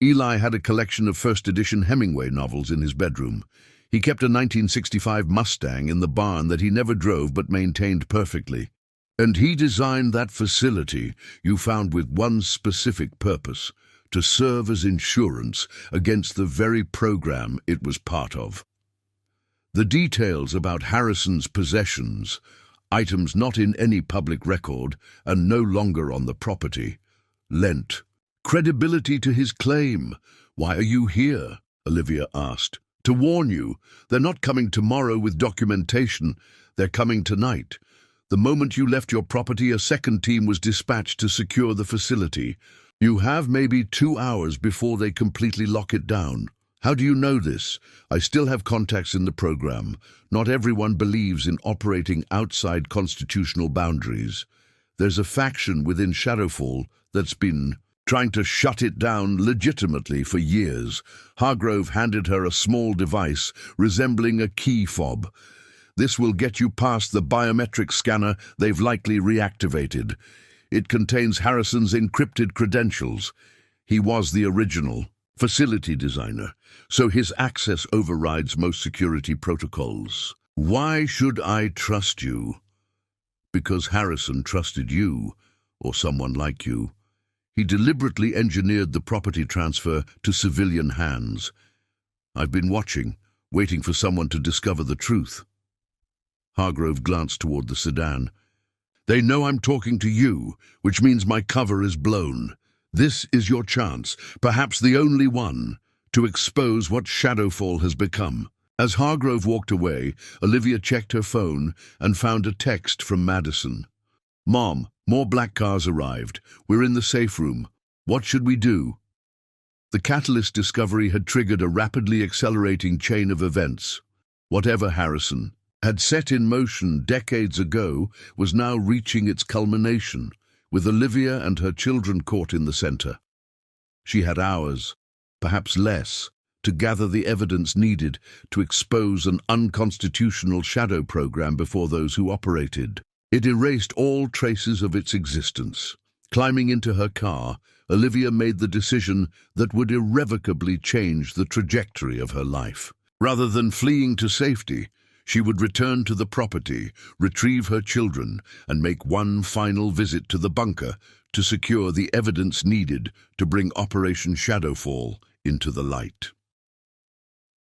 Eli had a collection of first-edition Hemingway novels in his bedroom. He kept a 1965 Mustang in the barn that he never drove but maintained perfectly. And he designed that facility you found with one specific purpose: to serve as insurance against the very program it was part of. The details about Harrison's possessions, items not in any public record and no longer on the property, lent credibility to his claim. "Why are you here?" Olivia asked. "To warn you. They're not coming tomorrow with documentation. They're coming tonight. The moment you left your property, a second team was dispatched to secure the facility. You have maybe 2 hours before they completely lock it down." "How do you know this?" "I still have contacts in the program. Not everyone believes in operating outside constitutional boundaries. There's a faction within Shadowfall that's been trying to shut it down legitimately for years." Hargrove handed her a small device resembling a key fob. "This will get you past the biometric scanner they've likely reactivated. It contains Harrison's encrypted credentials. He was the original facility designer, so his access overrides most security protocols." "Why should I trust you?" "Because Harrison trusted you, or someone like you. He deliberately engineered the property transfer to civilian hands. I've been watching, waiting for someone to discover the truth." Hargrove glanced toward the sedan. "They know I'm talking to you, which means my cover is blown. This is your chance, perhaps the only one, to expose what Shadowfall has become." As Hargrove walked away, Olivia checked her phone and found a text from Madison. "Mom, more black cars arrived. We're in the safe room. What should we do?" The catalyst discovery had triggered a rapidly accelerating chain of events. Whatever Harrison, had set in motion decades ago was now reaching its culmination, with Olivia and her children caught in the center. She had hours, perhaps less, to gather the evidence needed to expose an unconstitutional shadow program before those who operated. It erased all traces of its existence. Climbing into her car, Olivia made the decision that would irrevocably change the trajectory of her life. Rather than fleeing to safety, she would return to the property, retrieve her children, and make one final visit to the bunker to secure the evidence needed to bring Operation Shadowfall into the light.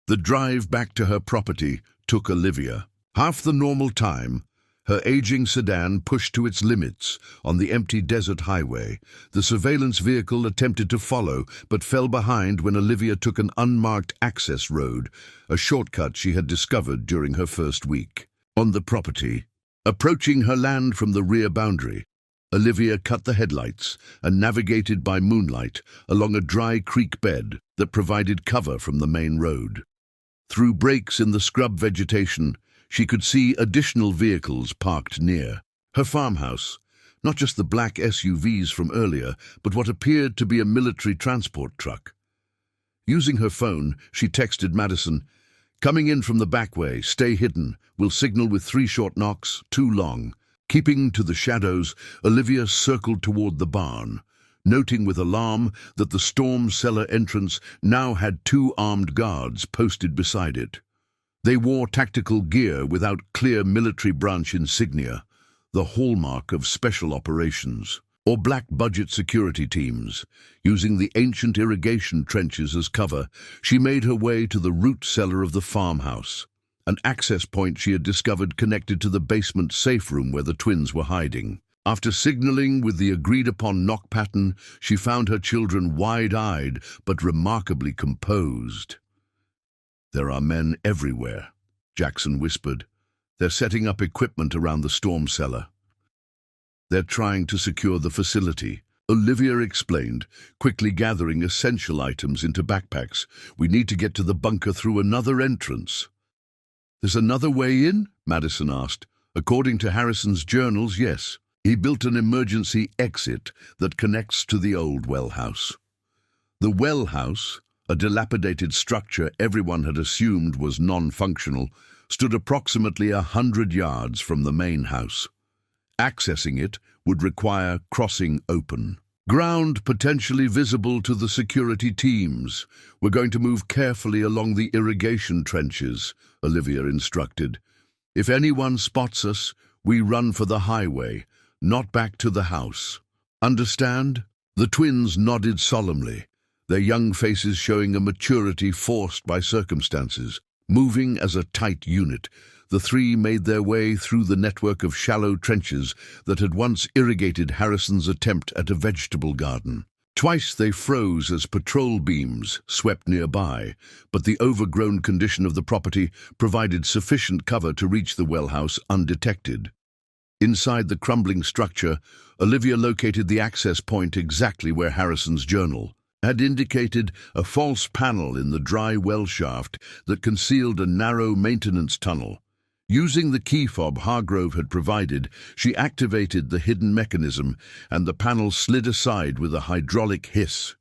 The drive back to her property took Olivia half the normal time. Her aging sedan pushed to its limits on the empty desert highway. The surveillance vehicle attempted to follow, but fell behind when Olivia took an unmarked access road, a shortcut she had discovered during her first week. On the property, approaching her land from the rear boundary, Olivia cut the headlights and navigated by moonlight along a dry creek bed that provided cover from the main road. Through breaks in the scrub vegetation, she could see additional vehicles parked near. Her farmhouse, not just the black SUVs from earlier, but what appeared to be a military transport truck. Using her phone, she texted Madison, "Coming in from the back way, stay hidden. We'll signal with 3 short knocks, 2 long." Keeping to the shadows, Olivia circled toward the barn, noting with alarm that the storm cellar entrance now had 2 armed guards posted beside it. They wore tactical gear without clear military branch insignia, the hallmark of special operations, or black budget security teams. Using the ancient irrigation trenches as cover, she made her way to the root cellar of the farmhouse, an access point she had discovered connected to the basement safe room where the twins were hiding. After signaling with the agreed-upon knock pattern, she found her children wide-eyed but remarkably composed. "There are men everywhere," Jackson whispered. "They're setting up equipment around the storm cellar. They're trying to secure the facility," Olivia explained, quickly gathering essential items into backpacks. "We need to get to the bunker through another entrance." "There's another way in?" Madison asked. "According to Harrison's journals, yes. He built an emergency exit that connects to the old well house." The well house, a dilapidated structure everyone had assumed was non-functional, stood approximately 100 yards from the main house. Accessing it would require crossing open ground potentially visible to the security teams. "We're going to move carefully along the irrigation trenches," Olivia instructed. "If anyone spots us, we run for the highway, not back to the house. Understand?" The twins nodded solemnly, their young faces showing a maturity forced by circumstances. Moving as a tight unit, the 3 made their way through the network of shallow trenches that had once irrigated Harrison's attempt at a vegetable garden. Twice they froze as patrol beams swept nearby, but the overgrown condition of the property provided sufficient cover to reach the well house undetected. Inside the crumbling structure, Olivia located the access point exactly where Harrison's journal had indicated, a false panel in the dry well shaft that concealed a narrow maintenance tunnel. Using the key fob Hargrove had provided, she activated the hidden mechanism, and the panel slid aside with a hydraulic hiss.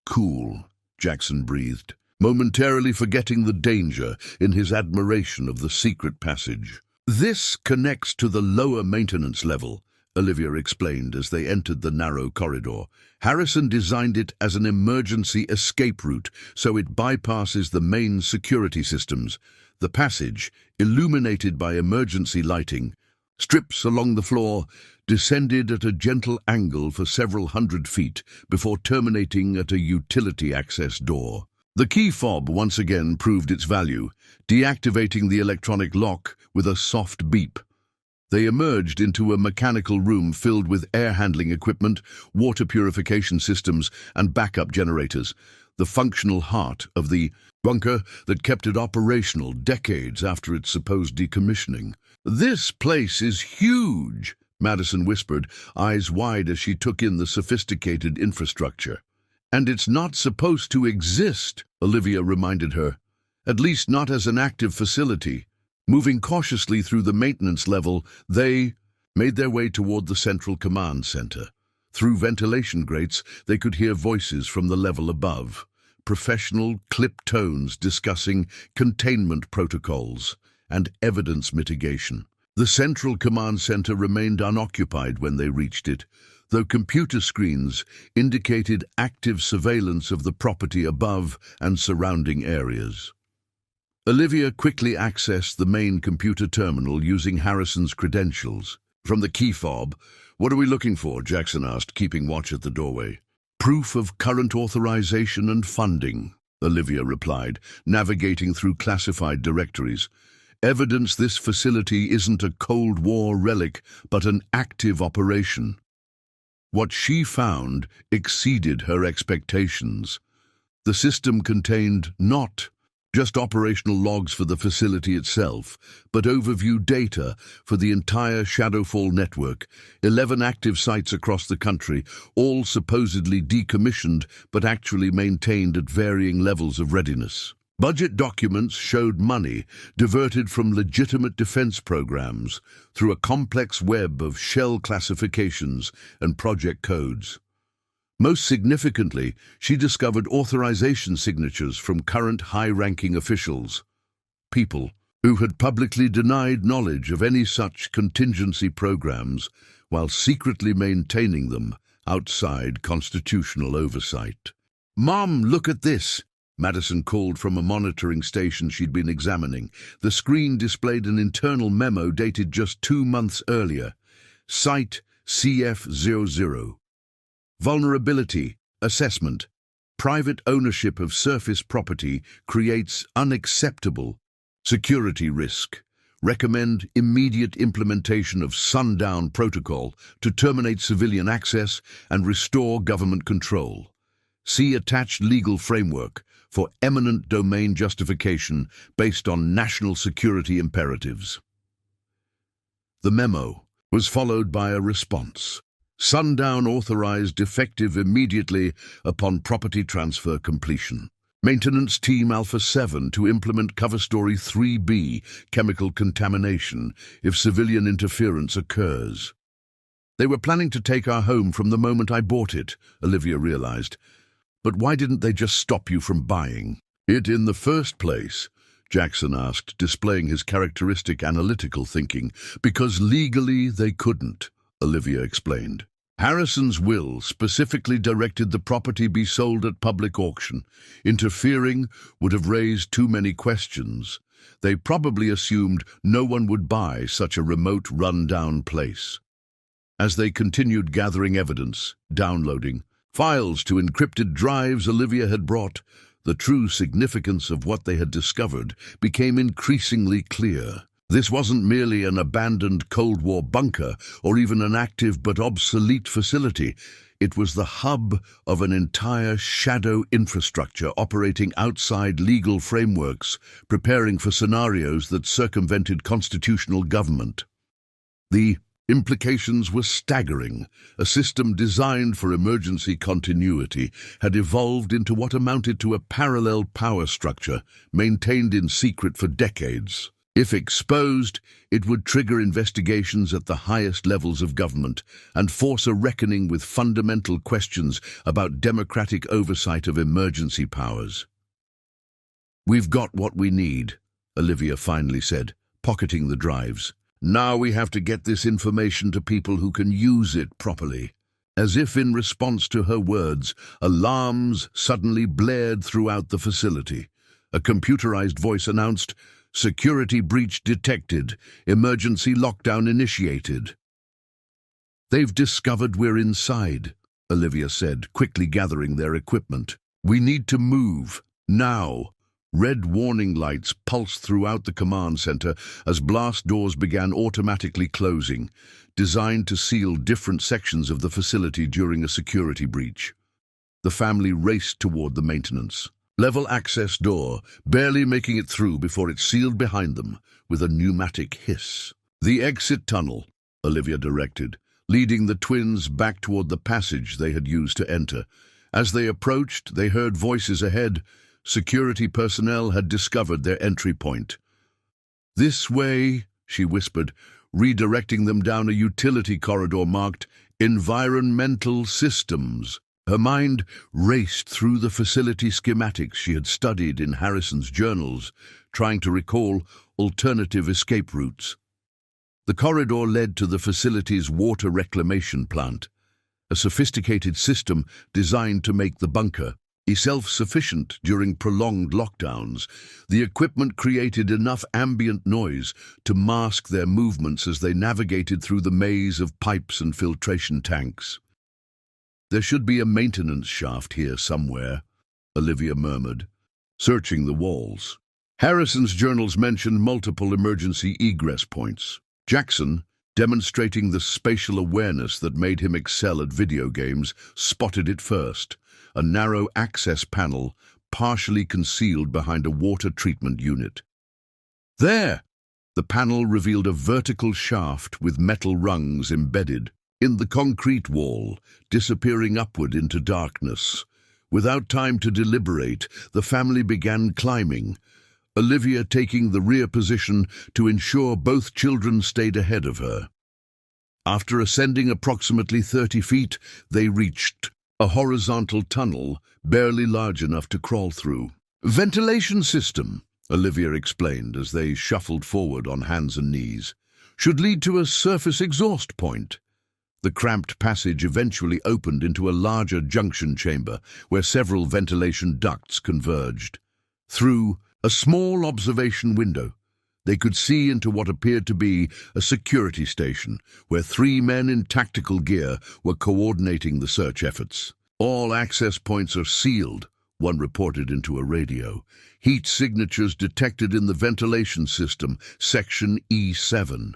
"Cool," Jackson breathed, momentarily forgetting the danger in his admiration of the secret passage. "This connects to the lower maintenance level," Olivia explained as they entered the narrow corridor. "Harrison designed it as an emergency escape route, so it bypasses the main security systems. The passage, illuminated by emergency lighting, strips along the floor, descended at a gentle angle for several hundred feet before terminating at a utility access door. The key fob once again proved its value, deactivating the electronic lock with a soft beep. They emerged into a mechanical room filled with air handling equipment, water purification systems, and backup generators, the functional heart of the bunker that kept it operational decades after its supposed decommissioning. "This place is huge," Madison whispered, eyes wide as she took in the sophisticated infrastructure. "And it's not supposed to exist," Olivia reminded her. "At least not as an active facility." Moving cautiously through the maintenance level, they made their way toward the central command center. Through ventilation grates, they could hear voices from the level above, professional, clipped tones discussing containment protocols and evidence mitigation. The central command center remained unoccupied when they reached it, though computer screens indicated active surveillance of the property above and surrounding areas. Olivia quickly accessed the main computer terminal using Harrison's credentials. From the key fob, "What are we looking for?" Jackson asked, keeping watch at the doorway. "Proof of current authorization and funding," Olivia replied, navigating through classified directories. "Evidence this facility isn't a Cold War relic, but an active operation." What she found exceeded her expectations. The system contained not just operational logs for the facility itself, but overview data for the entire Shadowfall network, 11 active sites across the country, all supposedly decommissioned but actually maintained at varying levels of readiness. Budget documents showed money diverted from legitimate defense programs through a complex web of shell classifications and project codes. Most significantly, she discovered authorization signatures from current high-ranking officials, people who had publicly denied knowledge of any such contingency programs while secretly maintaining them outside constitutional oversight. "Mom, look at this!" Madison called from a monitoring station she'd been examining. The screen displayed an internal memo dated just 2 months earlier. Site CF00. Vulnerability assessment. Private ownership of surface property creates unacceptable security risk. Recommend immediate implementation of Sundown Protocol to terminate civilian access and restore government control. See attached legal framework for eminent domain justification based on national security imperatives. The memo was followed by a response. Sundown authorized effective immediately upon property transfer completion. Maintenance Team Alpha 7 to implement Cover Story 3B, chemical contamination, if civilian interference occurs. "They were planning to take our home from the moment I bought it," Olivia realized. "But why didn't they just stop you from buying it in the first place?" Jackson asked, displaying his characteristic analytical thinking. "Because legally they couldn't," Olivia explained. "Harrison's will specifically directed the property be sold at public auction. Interfering would have raised too many questions. They probably assumed no one would buy such a remote, run-down place." As they continued gathering evidence, downloading files to encrypted drives Olivia had brought, the true significance of what they had discovered became increasingly clear. This wasn't merely an abandoned Cold War bunker or even an active but obsolete facility. It was the hub of an entire shadow infrastructure operating outside legal frameworks, preparing for scenarios that circumvented constitutional government. The implications were staggering. A system designed for emergency continuity had evolved into what amounted to a parallel power structure, maintained in secret for decades. If exposed, it would trigger investigations at the highest levels of government and force a reckoning with fundamental questions about democratic oversight of emergency powers. "We've got what we need," Olivia finally said, pocketing the drives. "Now we have to get this information to people who can use it properly." As if in response to her words, alarms suddenly blared throughout the facility. A computerized voice announced, "Security breach detected. Emergency lockdown initiated." "They've discovered we're inside," Olivia said, quickly gathering their equipment. "We need to move. Now." Red warning lights pulsed throughout the command center as blast doors began automatically closing, designed to seal different sections of the facility during a security breach. The family raced toward the maintenance level access door, barely making it through before it sealed behind them with a pneumatic hiss. "The exit tunnel," Olivia directed, leading the twins back toward the passage they had used to enter. As they approached, they heard voices ahead. Security personnel had discovered their entry point. "This way," she whispered, redirecting them down a utility corridor marked Environmental Systems. Her mind raced through the facility schematics she had studied in Harrison's journals, trying to recall alternative escape routes. The corridor led to the facility's water reclamation plant, a sophisticated system designed to make the bunker self-sufficient during prolonged lockdowns. The equipment created enough ambient noise to mask their movements as they navigated through the maze of pipes and filtration tanks. "There should be a maintenance shaft here somewhere," Olivia murmured, searching the walls. Harrison's journals mentioned multiple emergency egress points. Jackson, demonstrating the spatial awareness that made him excel at video games, spotted it first, a narrow access panel partially concealed behind a water treatment unit. There! The panel revealed a vertical shaft with metal rungs embedded in the concrete wall, disappearing upward into darkness. Without time to deliberate, the family began climbing, Olivia taking the rear position to ensure both children stayed ahead of her. After ascending approximately 30 feet, they reached a horizontal tunnel barely large enough to crawl through. "Ventilation system," Olivia explained as they shuffled forward on hands and knees, "should lead to a surface exhaust point." The cramped passage eventually opened into a larger junction chamber where several ventilation ducts converged. Through a small observation window, they could see into what appeared to be a security station where 3 men in tactical gear were coordinating the search efforts. "All access points are sealed," one reported into a radio. "Heat signatures detected in the ventilation system, section E7.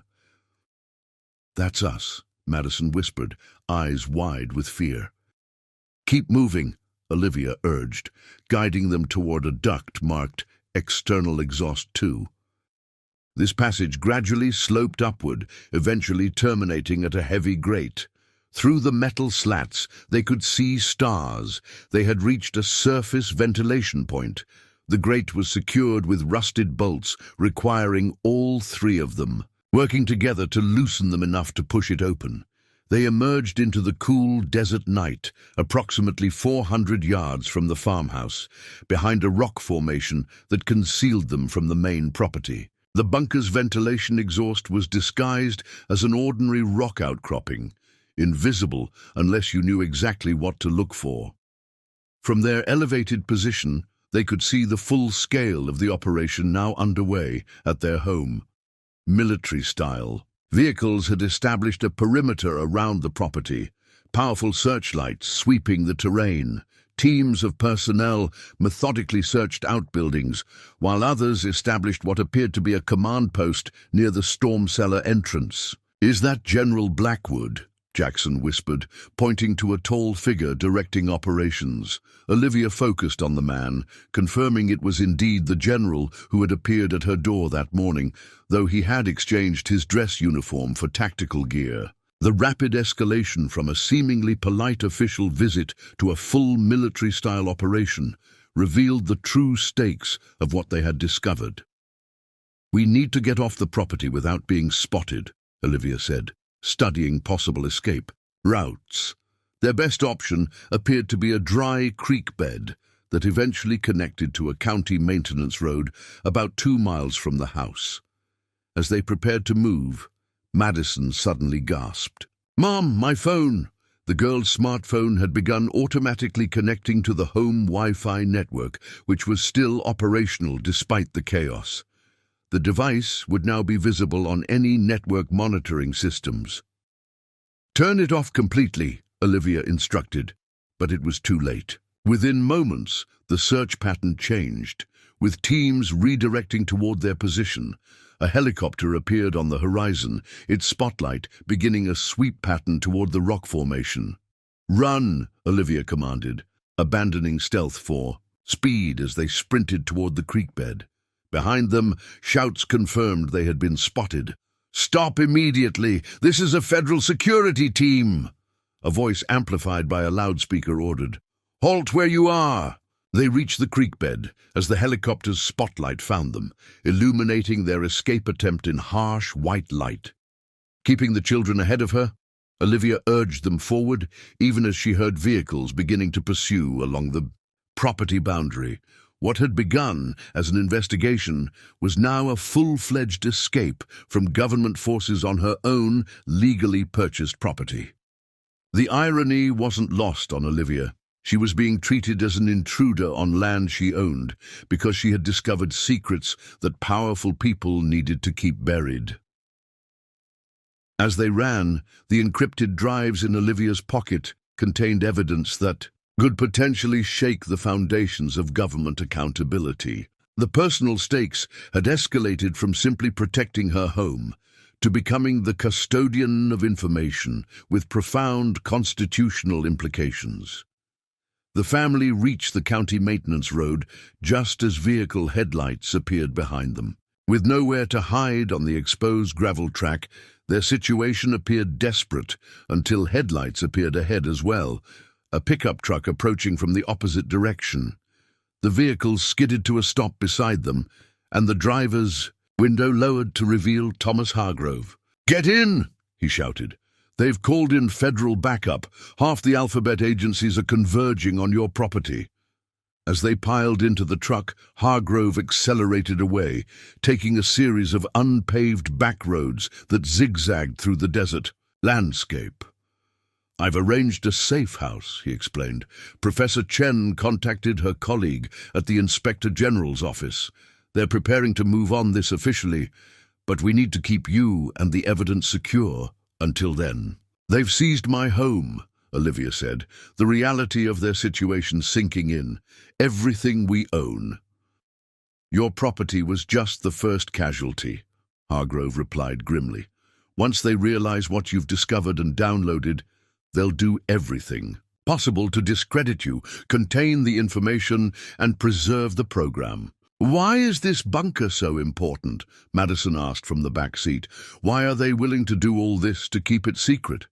"That's us," Madison whispered, eyes wide with fear. "Keep moving," Olivia urged, guiding them toward a duct marked External Exhaust 2. This passage gradually sloped upward, eventually terminating at a heavy grate. Through the metal slats, they could see stars. They had reached a surface ventilation point. The grate was secured with rusted bolts, requiring all 3 of them, working together to loosen them enough to push it open. They emerged into the cool desert night, approximately 400 yards from the farmhouse, behind a rock formation that concealed them from the main property. The bunker's ventilation exhaust was disguised as an ordinary rock outcropping, invisible unless you knew exactly what to look for. From their elevated position, they could see the full scale of the operation now underway at their home. Military style. Vehicles had established a perimeter around the property, powerful searchlights sweeping the terrain. Teams of personnel methodically searched outbuildings, while others established what appeared to be a command post near the storm cellar entrance. "Is that General Blackwood?" Jackson whispered, pointing to a tall figure directing operations. Olivia focused on the man, confirming it was indeed the general who had appeared at her door that morning, though he had exchanged his dress uniform for tactical gear. The rapid escalation from a seemingly polite official visit to a full military-style operation revealed the true stakes of what they had discovered. "We need to get off the property without being spotted," Olivia said, studying possible escape routes. Their best option appeared to be a dry creek bed that eventually connected to a county maintenance road about 2 miles from the house. As they prepared to move, Madison suddenly gasped. "Mom, my phone!" The girl's smartphone had begun automatically connecting to the home Wi-Fi network, which was still operational despite the chaos. The device would now be visible on any network monitoring systems. "Turn it off completely," Olivia instructed, but it was too late. Within moments, the search pattern changed, with teams redirecting toward their position. A helicopter appeared on the horizon, its spotlight beginning a sweep pattern toward the rock formation. "Run," Olivia commanded, abandoning stealth for speed as they sprinted toward the creek bed. Behind them, shouts confirmed they had been spotted. "Stop immediately! This is a federal security team!" A voice amplified by a loudspeaker ordered. "Halt where you are!" They reached the creek bed as the helicopter's spotlight found them, illuminating their escape attempt in harsh white light. Keeping the children ahead of her, Olivia urged them forward, even as she heard vehicles beginning to pursue along the property boundary. What had begun as an investigation was now a full-fledged escape from government forces on her own legally purchased property. The irony wasn't lost on Olivia. She was being treated as an intruder on land she owned because she had discovered secrets that powerful people needed to keep buried. As they ran, the encrypted drives in Olivia's pocket contained evidence that could potentially shake the foundations of government accountability. The personal stakes had escalated from simply protecting her home to becoming the custodian of information with profound constitutional implications. The family reached the county maintenance road just as vehicle headlights appeared behind them. With nowhere to hide on the exposed gravel track, their situation appeared desperate until headlights appeared ahead as well, a pickup truck approaching from the opposite direction. The vehicle skidded to a stop beside them, and the driver's window lowered to reveal Thomas Hargrove. "Get in!" he shouted. "They've called in federal backup. Half the alphabet agencies are converging on your property." As they piled into the truck, Hargrove accelerated away, taking a series of unpaved back roads that zigzagged through the desert landscape. "I've arranged a safe house," he explained. "Professor Chen contacted her colleague at the Inspector General's office. They're preparing to move on this officially, but we need to keep you and the evidence secure until then." "They've seized my home," Olivia said, the reality of their situation sinking in. "Everything we own." "Your property was just the first casualty," Hargrove replied grimly. "Once they realize what you've discovered and downloaded, they'll do everything possible to discredit you, contain the information, and preserve the program." "Why is this bunker so important?" Madison asked from the back seat. "Why are they willing to do all this to keep it secret?"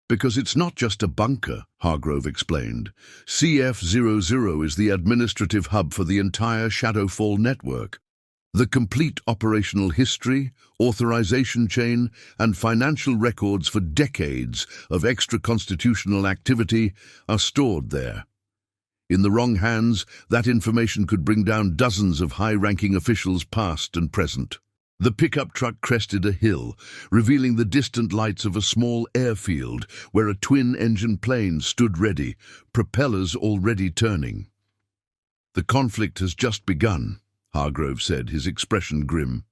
"Because it's not just a bunker," Hargrove explained. CF00 is the administrative hub for the entire Shadowfall network. The complete operational history, authorization chain, and financial records for decades of extra-constitutional activity are stored there. In the wrong hands, that information could bring down dozens of high-ranking officials past and present. The pickup truck crested a hill, revealing the distant lights of a small airfield where a twin-engine plane stood ready, propellers already turning. "The conflict has just begun," Hargrove said, his expression grim.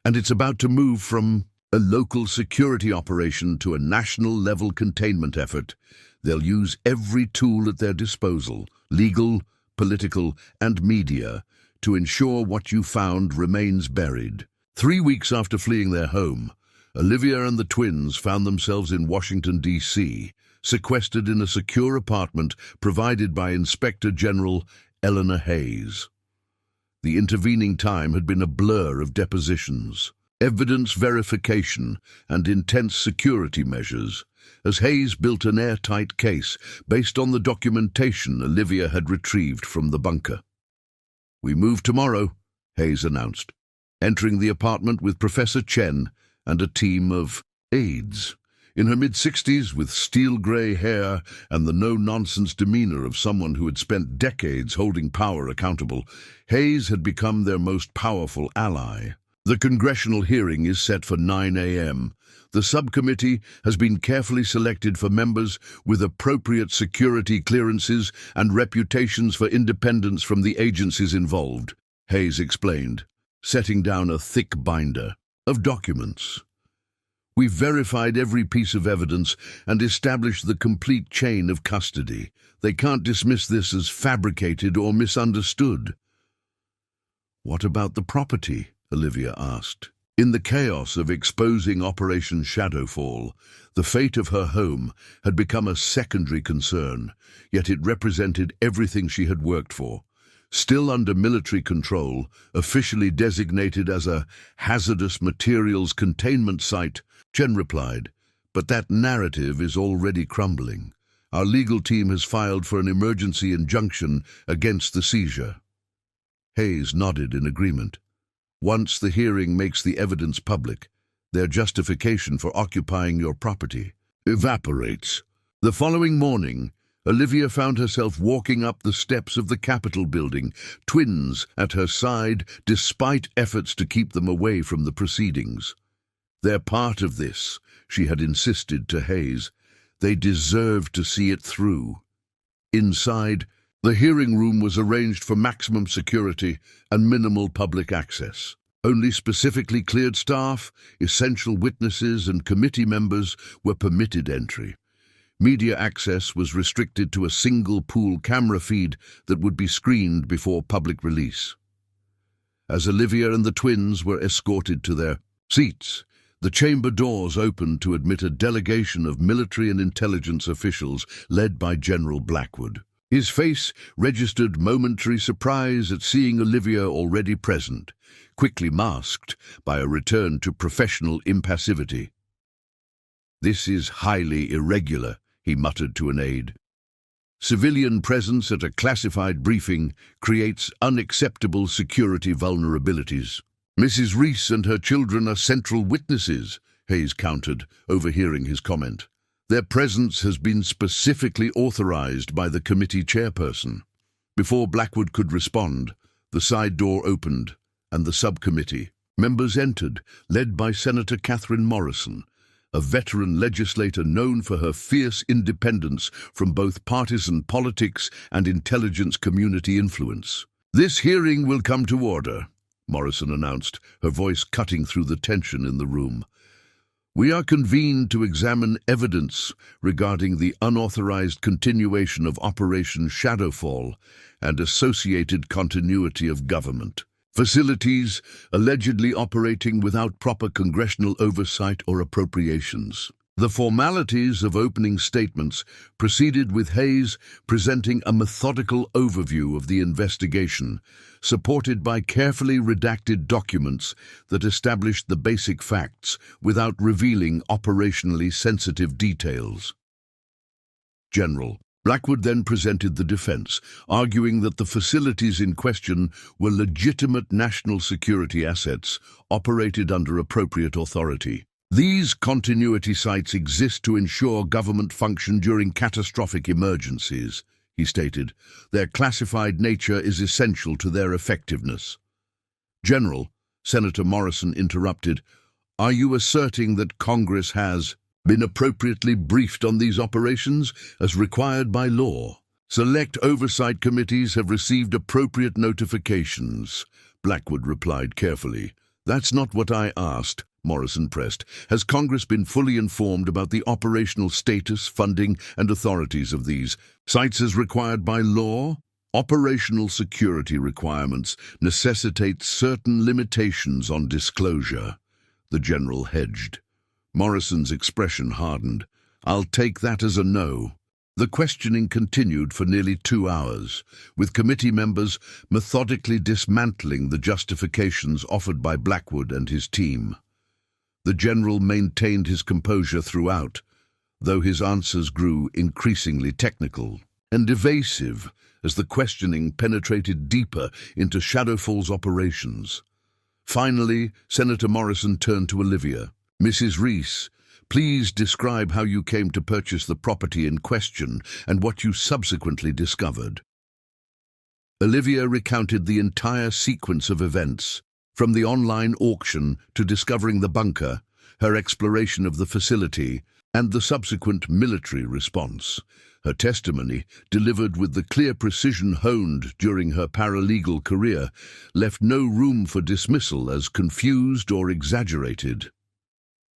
"And it's about to move from a local security operation to a national-level containment effort. They'll use every tool at their disposal, legal, political, and media, to ensure what you found remains buried." 3 weeks after fleeing their home, Olivia and the twins found themselves in Washington, D.C., sequestered in a secure apartment provided by Inspector General Eleanor Hayes. The intervening time had been a blur of depositions, evidence verification, and intense security measures, as Hayes built an airtight case based on the documentation Olivia had retrieved from the bunker. "We move tomorrow," Hayes announced, entering the apartment with Professor Chen and a team of aides. In her mid-60s, with steel-grey hair and the no-nonsense demeanor of someone who had spent decades holding power accountable, Hayes had become their most powerful ally. The congressional hearing is set for 9 a.m. The subcommittee has been carefully selected for members with appropriate security clearances and reputations for independence from the agencies involved, Hayes explained, setting down a thick binder of documents. "We've verified every piece of evidence and established the complete chain of custody. They can't dismiss this as fabricated or misunderstood." "What about the property?" Olivia asked. In the chaos of exposing Operation Shadowfall, the fate of her home had become a secondary concern, yet it represented everything she had worked for. Still under military control, officially designated as a hazardous materials containment site, Chen replied, "But that narrative is already crumbling. Our legal team has filed for an emergency injunction against the seizure. Hayes nodded in agreement. Once the hearing makes the evidence public, their justification for occupying your property evaporates. The following morning, Olivia found herself walking up the steps of the Capitol building, twins at her side, despite efforts to keep them away from the proceedings. They're part of this, she had insisted to Hayes. They deserve to see it through. Inside, the hearing room was arranged for maximum security and minimal public access. Only specifically cleared staff, essential witnesses, and committee members were permitted entry. Media access was restricted to a single pool camera feed that would be screened before public release. As Olivia and the twins were escorted to their seats, the chamber doors opened to admit a delegation of military and intelligence officials led by General Blackwood. His face registered momentary surprise at seeing Olivia already present, quickly masked by a return to professional impassivity. "This is highly irregular," he muttered to an aide. "Civilian presence at a classified briefing creates unacceptable security vulnerabilities." "Mrs. Reese and her children are central witnesses," Hayes countered, overhearing his comment. "Their presence has been specifically authorized by the committee chairperson." Before Blackwood could respond, the side door opened, and the subcommittee members entered, led by Senator Catherine Morrison, a veteran legislator known for her fierce independence from both partisan politics and intelligence community influence. "This hearing will come to order," Morrison announced, her voice cutting through the tension in the room. "We are convened to examine evidence regarding the unauthorized continuation of Operation Shadowfall and associated continuity of government. Facilities allegedly operating without proper congressional oversight or appropriations." The formalities of opening statements proceeded with Hayes presenting a methodical overview of the investigation, supported by carefully redacted documents that established the basic facts without revealing operationally sensitive details. General Blackwood then presented the defense, arguing that the facilities in question were legitimate national security assets operated under appropriate authority. "These continuity sites exist to ensure government function during catastrophic emergencies," he stated. "Their classified nature is essential to their effectiveness." "General," Senator Morrison interrupted, "are you asserting that Congress has been appropriately briefed on these operations as required by law?" "Select oversight committees have received appropriate notifications," Blackwood replied carefully. "That's not what I asked," Morrison pressed. "Has Congress been fully informed about the operational status, funding, and authorities of these sites as required by law?" "Operational security requirements necessitate certain limitations on disclosure," the general hedged. Morrison's expression hardened. "I'll take that as a no." The questioning continued for nearly 2 hours, with committee members methodically dismantling the justifications offered by Blackwood and his team. The general maintained his composure throughout, though his answers grew increasingly technical and evasive as the questioning penetrated deeper into Shadowfall's operations. Finally, Senator Morrison turned to Olivia. "Mrs. Reese, please describe how you came to purchase the property in question and what you subsequently discovered." Olivia recounted the entire sequence of events, from the online auction to discovering the bunker, her exploration of the facility, and the subsequent military response. Her testimony, delivered with the clear precision honed during her paralegal career, left no room for dismissal as confused or exaggerated.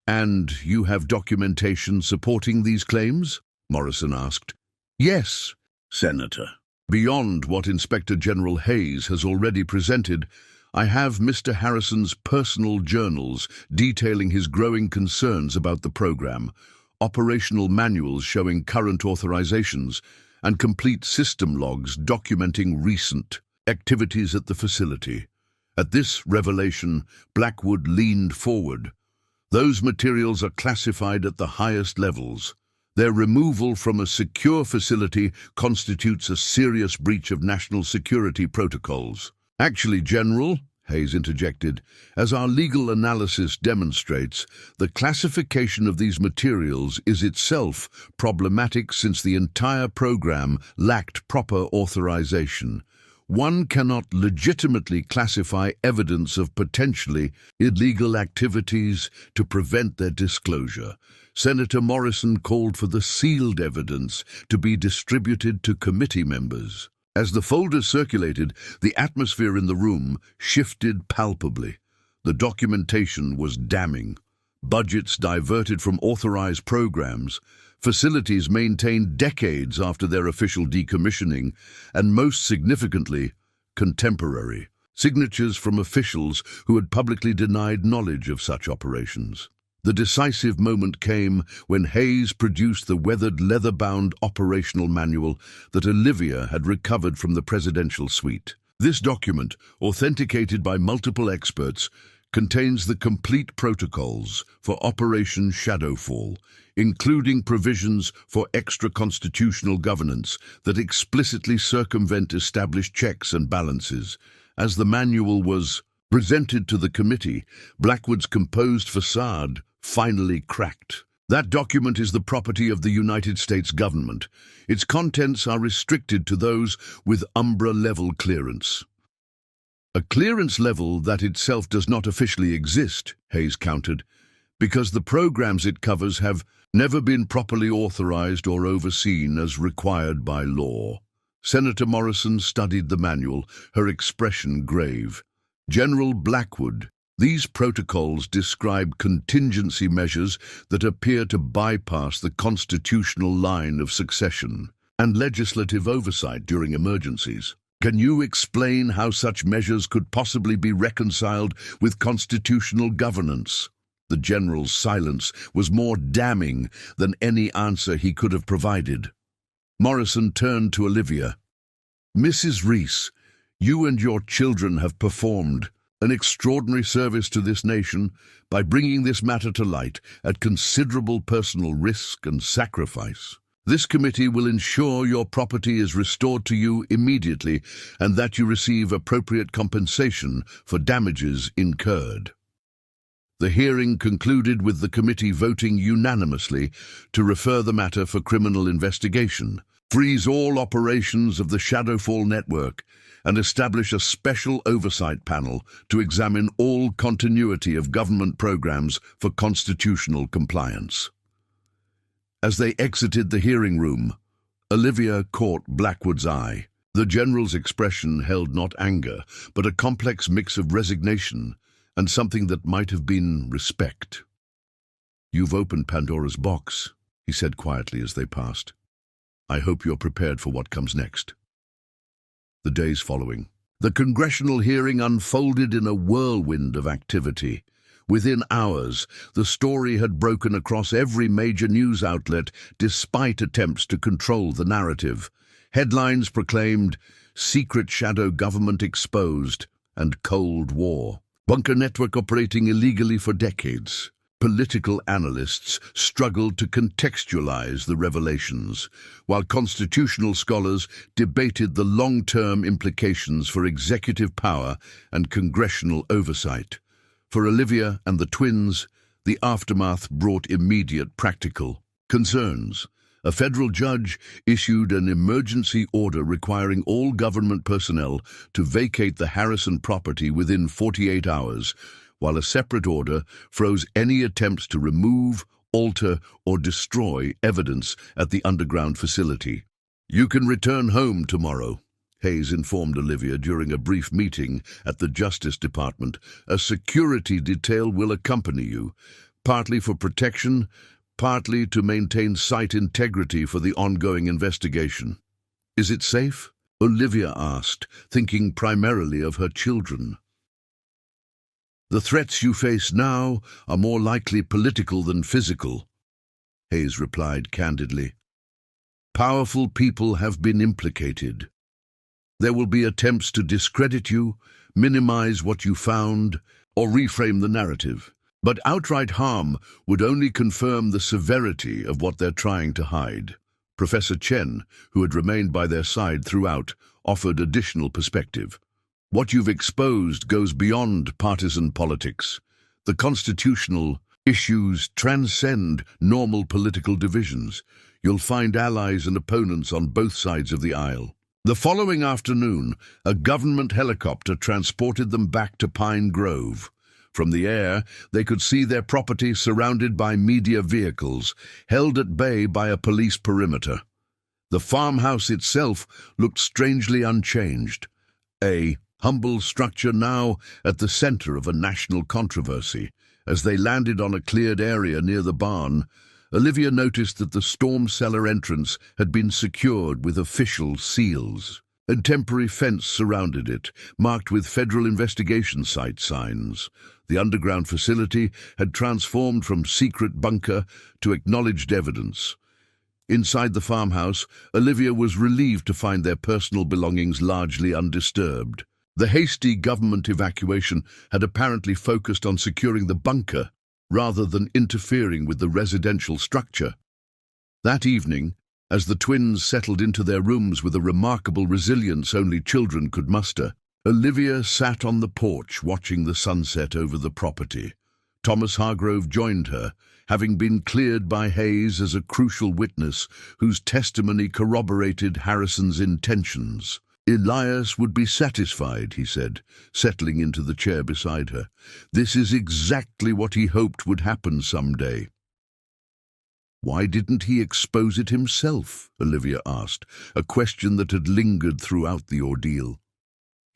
"And you have documentation supporting these claims?" Morrison asked. "Yes, Senator. Beyond what Inspector General Hayes has already presented, I have Mr. Harrison's personal journals detailing his growing concerns about the program, operational manuals showing current authorizations, and complete system logs documenting recent activities at the facility." At this revelation, Blackwood leaned forward. "Those materials are classified at the highest levels. Their removal from a secure facility constitutes a serious breach of national security protocols. Actually, General, Hayes interjected, as our legal analysis demonstrates, the classification of these materials is itself problematic since the entire program lacked proper authorization. One cannot legitimately classify evidence of potentially illegal activities to prevent their disclosure. Senator Morrison called for the sealed evidence to be distributed to committee members. As the folders circulated, the atmosphere in the room shifted palpably. The documentation was damning. Budgets diverted from authorized programs, facilities maintained decades after their official decommissioning, and most significantly, contemporary signatures from officials who had publicly denied knowledge of such operations. The decisive moment came when Hayes produced the weathered leather-bound operational manual that Olivia had recovered from the presidential suite. This document, authenticated by multiple experts, contains the complete protocols for Operation Shadowfall, including provisions for extra-constitutional governance that explicitly circumvent established checks and balances. As the manual was presented to the committee, Blackwood's composed facade finally cracked. That document is the property of the United States government. Its contents are restricted to those with Umbra-level clearance. A clearance level that itself does not officially exist, Hayes countered, because the programs it covers have never been properly authorized or overseen as required by law. Senator Morrison studied the manual, her expression grave. General Blackwood, these protocols describe contingency measures that appear to bypass the constitutional line of succession and legislative oversight during emergencies. Can you explain how such measures could possibly be reconciled with constitutional governance? The general's silence was more damning than any answer he could have provided. Morrison turned to Olivia. Mrs. Reese, you and your children have performed an extraordinary service to this nation by bringing this matter to light at considerable personal risk and sacrifice. This committee will ensure your property is restored to you immediately and that you receive appropriate compensation for damages incurred. The hearing concluded with the committee voting unanimously to refer the matter for criminal investigation, freeze all operations of the Shadowfall network, and establish a special oversight panel to examine all continuity of government programs for constitutional compliance. As they exited the hearing room, Olivia caught Blackwood's eye. The general's expression held not anger, but a complex mix of resignation and something that might have been respect. "You've opened Pandora's box," he said quietly as they passed. "I hope you're prepared for what comes next." The days following, the congressional hearing unfolded in a whirlwind of activity. Within hours, the story had broken across every major news outlet despite attempts to control the narrative. Headlines proclaimed, "Secret Shadow Government Exposed" and "Cold War." Bunker network operating illegally for decades. Political analysts struggled to contextualize the revelations, while constitutional scholars debated the long-term implications for executive power and congressional oversight. For Olivia and the twins, the aftermath brought immediate practical concerns. A federal judge issued an emergency order requiring all government personnel to vacate the Harrison property within 48 hours, while a separate order froze any attempts to remove, alter, or destroy evidence at the underground facility. "You can return home tomorrow," Hayes informed Olivia during a brief meeting at the Justice Department. "A security detail will accompany you, partly for protection, partly to maintain site integrity for the ongoing investigation." "Is it safe?" Olivia asked, thinking primarily of her children. "The threats you face now are more likely political than physical," Hayes replied candidly. "Powerful people have been implicated. There will be attempts to discredit you, minimize what you found, or reframe the narrative. But outright harm would only confirm the severity of what they're trying to hide. Professor Chen, who had remained by their side throughout, offered additional perspective. What you've exposed goes beyond partisan politics. The constitutional issues transcend normal political divisions. You'll find allies and opponents on both sides of the aisle. The following afternoon, a government helicopter transported them back to Pine Grove. From the air, they could see their property surrounded by media vehicles, held at bay by a police perimeter. The farmhouse itself looked strangely unchanged, a humble structure now at the center of a national controversy. As they landed on a cleared area near the barn, Olivia noticed that the storm cellar entrance had been secured with official seals. A temporary fence surrounded it, marked with Federal Investigation Site signs. The underground facility had transformed from secret bunker to acknowledged evidence. Inside the farmhouse, Olivia was relieved to find their personal belongings largely undisturbed. The hasty government evacuation had apparently focused on securing the bunker rather than interfering with the residential structure. That evening, as the twins settled into their rooms with a remarkable resilience only children could muster, Olivia sat on the porch watching the sunset over the property. Thomas Hargrove joined her, having been cleared by Hayes as a crucial witness whose testimony corroborated Harrison's intentions. Elias would be satisfied, he said, settling into the chair beside her. This is exactly what he hoped would happen someday. Why didn't he expose it himself? Olivia asked, a question that had lingered throughout the ordeal.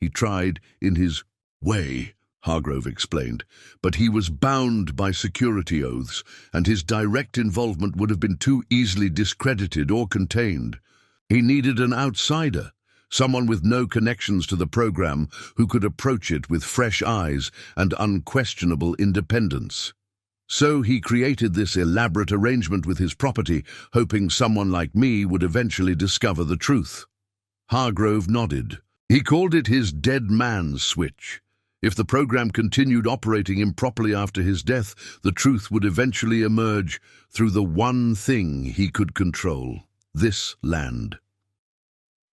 He tried in his way, Hargrove explained, but he was bound by security oaths, and his direct involvement would have been too easily discredited or contained. He needed an outsider, someone with no connections to the program who could approach it with fresh eyes and unquestionable independence. So he created this elaborate arrangement with his property, hoping someone like me would eventually discover the truth. Hargrove nodded. He called it his dead man's switch. If the program continued operating improperly after his death, the truth would eventually emerge through the one thing he could control, this land.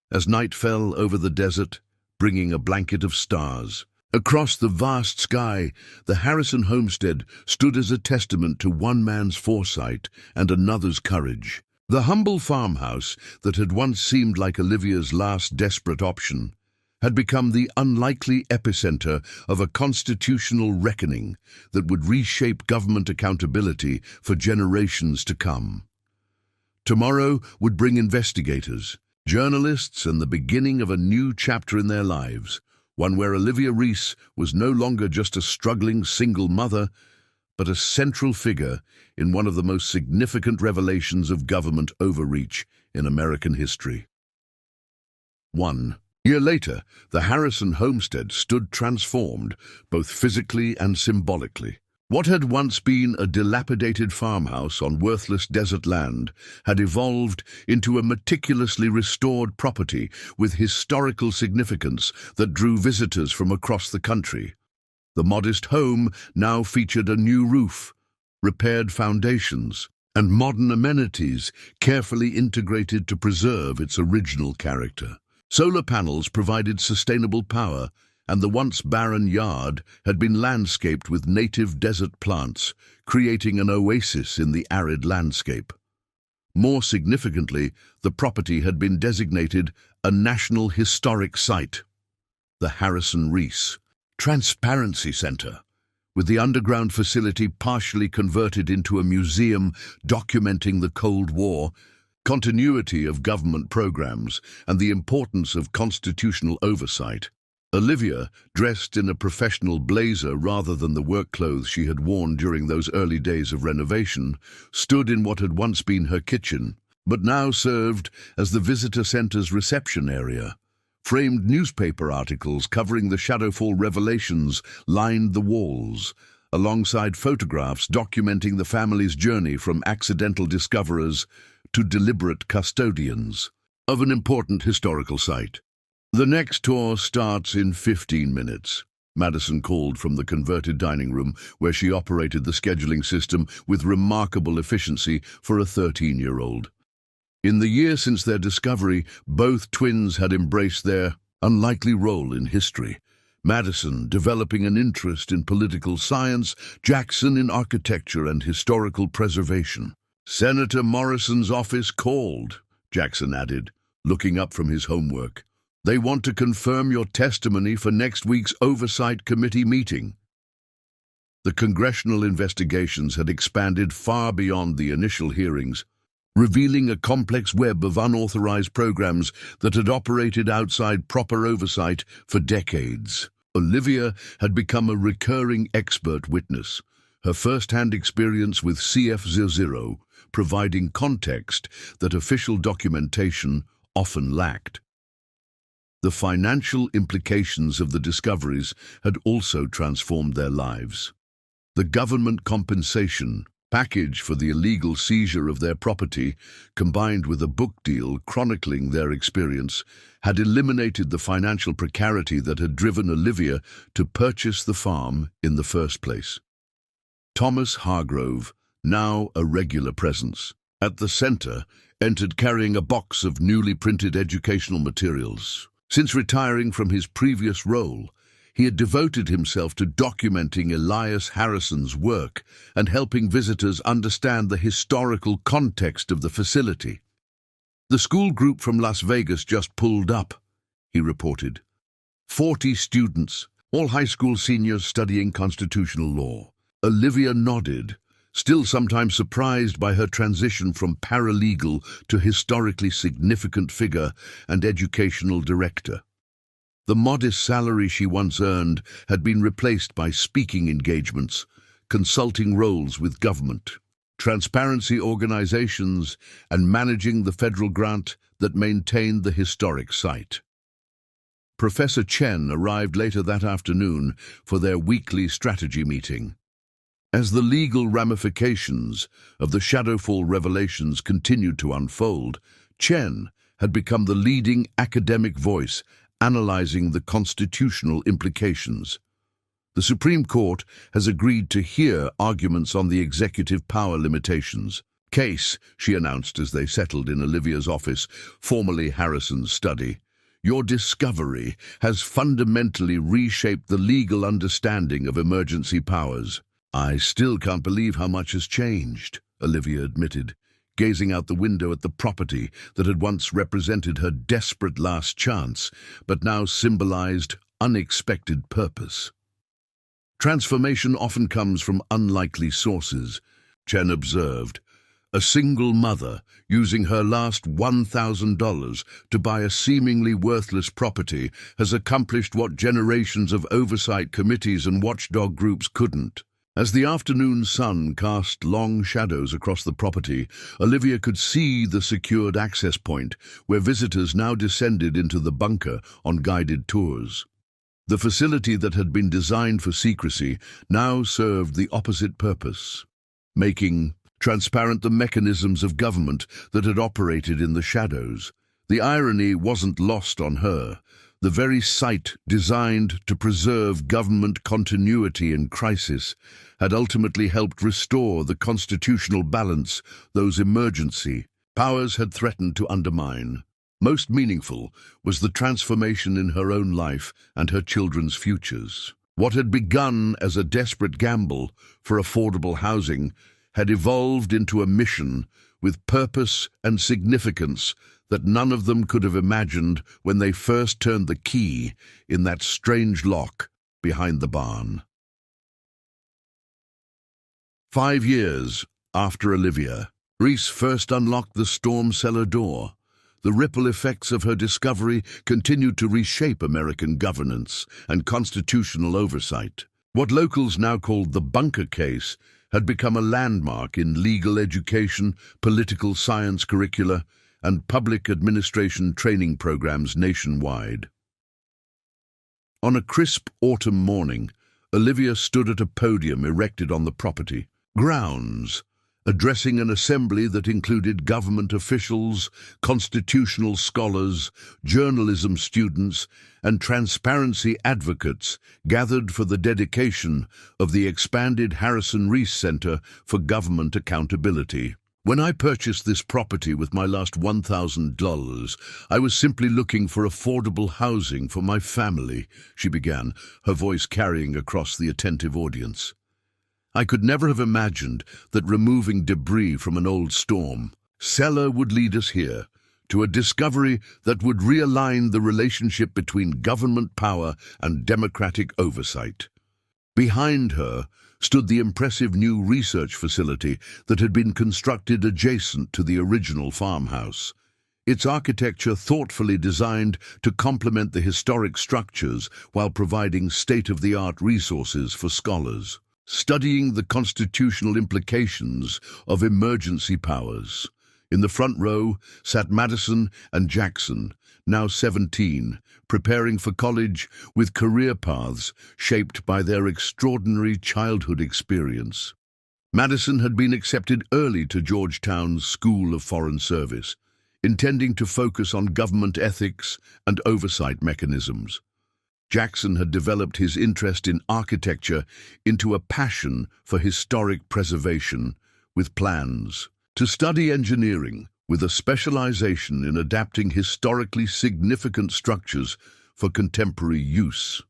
As night fell over the desert, bringing a blanket of stars, across the vast sky, the Harrison homestead stood as a testament to one man's foresight and another's courage. The humble farmhouse that had once seemed like Olivia's last desperate option had become the unlikely epicenter of a constitutional reckoning that would reshape government accountability for generations to come. Tomorrow would bring investigators, journalists, and the beginning of a new chapter in their lives, one where Olivia Reese was no longer just a struggling single mother, but a central figure in one of the most significant revelations of government overreach in American history. 1 year later, the Harrison homestead stood transformed, both physically and symbolically. What had once been a dilapidated farmhouse on worthless desert land had evolved into a meticulously restored property with historical significance that drew visitors from across the country. The modest home now featured a new roof, repaired foundations, and modern amenities carefully integrated to preserve its original character. Solar panels provided sustainable power, and the once barren yard had been landscaped with native desert plants, creating an oasis in the arid landscape. More significantly, the property had been designated a National Historic Site, the Harrison Reese Transparency Center, with the underground facility partially converted into a museum documenting the Cold War, continuity of government programs, and the importance of constitutional oversight. Olivia, dressed in a professional blazer rather than the work clothes she had worn during those early days of renovation, stood in what had once been her kitchen, but now served as the visitor center's reception area. Framed newspaper articles covering the Shadowfall revelations lined the walls, alongside photographs documenting the family's journey from accidental discoverers to deliberate custodians of an important historical site. The next tour starts in 15 minutes. Madison called from the converted dining room where she operated the scheduling system with remarkable efficiency for a 13-year-old. In the year since their discovery, both twins had embraced their unlikely role in history. Madison developing an interest in political science, Jackson in architecture and historical preservation. "Senator Morrison's office called," Jackson added, looking up from his homework. "They want to confirm your testimony for next week's Oversight Committee meeting." The congressional investigations had expanded far beyond the initial hearings, revealing a complex web of unauthorized programs that had operated outside proper oversight for decades. Olivia had become a recurring expert witness, her first-hand experience with CF00 providing context that official documentation often lacked. The financial implications of the discoveries had also transformed their lives. The government compensation package for the illegal seizure of their property, combined with a book deal chronicling their experience, had eliminated the financial precarity that had driven Olivia to purchase the farm in the first place. Thomas Hargrove, now a regular presence, at the center, entered carrying a box of newly printed educational materials. Since retiring from his previous role, he had devoted himself to documenting Elias Harrison's work and helping visitors understand the historical context of the facility. "The school group from Las Vegas just pulled up," he reported. 40 students, all high school seniors studying constitutional law. Olivia nodded, still sometimes surprised by her transition from paralegal to historically significant figure and educational director. The modest salary she once earned had been replaced by speaking engagements, consulting roles with government, transparency organizations, and managing the federal grant that maintained the historic site. Professor Chen arrived later that afternoon for their weekly strategy meeting. As the legal ramifications of the Shadowfall revelations continued to unfold, Chen had become the leading academic voice analyzing the constitutional implications. "The Supreme Court has agreed to hear arguments on the executive power limitations case," she announced as they settled in Olivia's office, formerly Harrison's study. "Your discovery has fundamentally reshaped the legal understanding of emergency powers." "I still can't believe how much has changed," Olivia admitted, gazing out the window at the property that had once represented her desperate last chance, but now symbolized unexpected purpose. "Transformation often comes from unlikely sources," Chen observed. "A single mother using her last $1,000 to buy a seemingly worthless property has accomplished what generations of oversight committees and watchdog groups couldn't." As the afternoon sun cast long shadows across the property, Olivia could see the secured access point, where visitors now descended into the bunker on guided tours. The facility that had been designed for secrecy now served the opposite purpose, making transparent the mechanisms of government that had operated in the shadows. The irony wasn't lost on her. The very site designed to preserve government continuity in crisis had ultimately helped restore the constitutional balance those emergency powers had threatened to undermine. Most meaningful was the transformation in her own life and her children's futures. What had begun as a desperate gamble for affordable housing had evolved into a mission with purpose and significance that none of them could have imagined when they first turned the key in that strange lock behind the barn. 5 years after Olivia Reese first unlocked the storm cellar door, the ripple effects of her discovery continued to reshape American governance and constitutional oversight. What locals now called the bunker case had become a landmark in legal education, political science curricula, and public administration training programs nationwide. On a crisp autumn morning, Olivia stood at a podium erected on the property grounds addressing an assembly that included government officials, constitutional scholars, journalism students, and transparency advocates gathered for the dedication of the expanded Harrison Reese Center for Government Accountability. When I purchased this property with my last $1,000, I was simply looking for affordable housing for my family, she began, her voice carrying across the attentive audience. I could never have imagined that removing debris from an old storm cellar would lead us here, to a discovery that would realign the relationship between government power and democratic oversight. Behind her stood the impressive new research facility that had been constructed adjacent to the original farmhouse, its architecture thoughtfully designed to complement the historic structures while providing state-of-the-art resources for scholars, studying the constitutional implications of emergency powers. In the front row sat Madison and Jackson, now 17, preparing for college with career paths shaped by their extraordinary childhood experience. Madison had been accepted early to Georgetown's School of Foreign Service, intending to focus on government ethics and oversight mechanisms. Jackson had developed his interest in architecture into a passion for historic preservation, with plans to study engineering, with a specialization in adapting historically significant structures for contemporary use.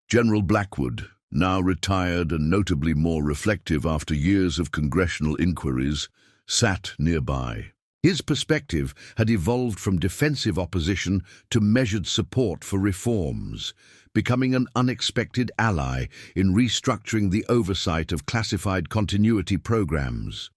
General Blackwood, now retired and notably more reflective after years of congressional inquiries, sat nearby. His perspective had evolved from defensive opposition to measured support for reforms, becoming an unexpected ally in restructuring the oversight of classified continuity programs.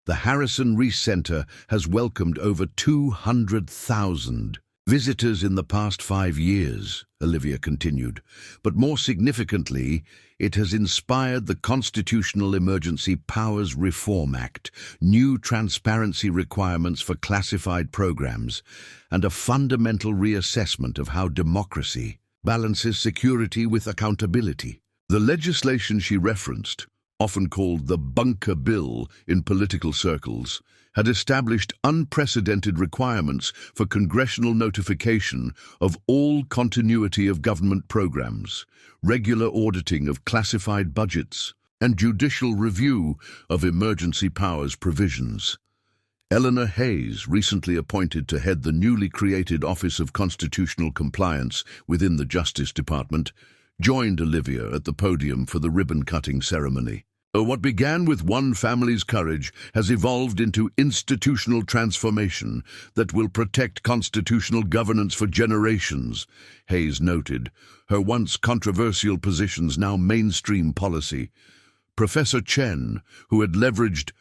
The Harrison Reese Center has welcomed over 200,000 visitors in the past 5 years, Olivia continued, but more significantly, it has inspired the Constitutional Emergency Powers Reform Act, new transparency requirements for classified programs, and a fundamental reassessment of how democracy balances security with accountability. The legislation she referenced, often called the bunker bill in political circles, had established unprecedented requirements for congressional notification of all continuity of government programs, regular auditing of classified budgets, and judicial review of emergency powers provisions. Eleanor Hayes, recently appointed to head the newly created Office of Constitutional Compliance within the Justice Department, joined Olivia at the podium for the ribbon-cutting ceremony. What began with one family's courage has evolved into institutional transformation that will protect constitutional governance for generations, Hayes noted, her once controversial positions now mainstream policy. Professor Chen, who had leveraged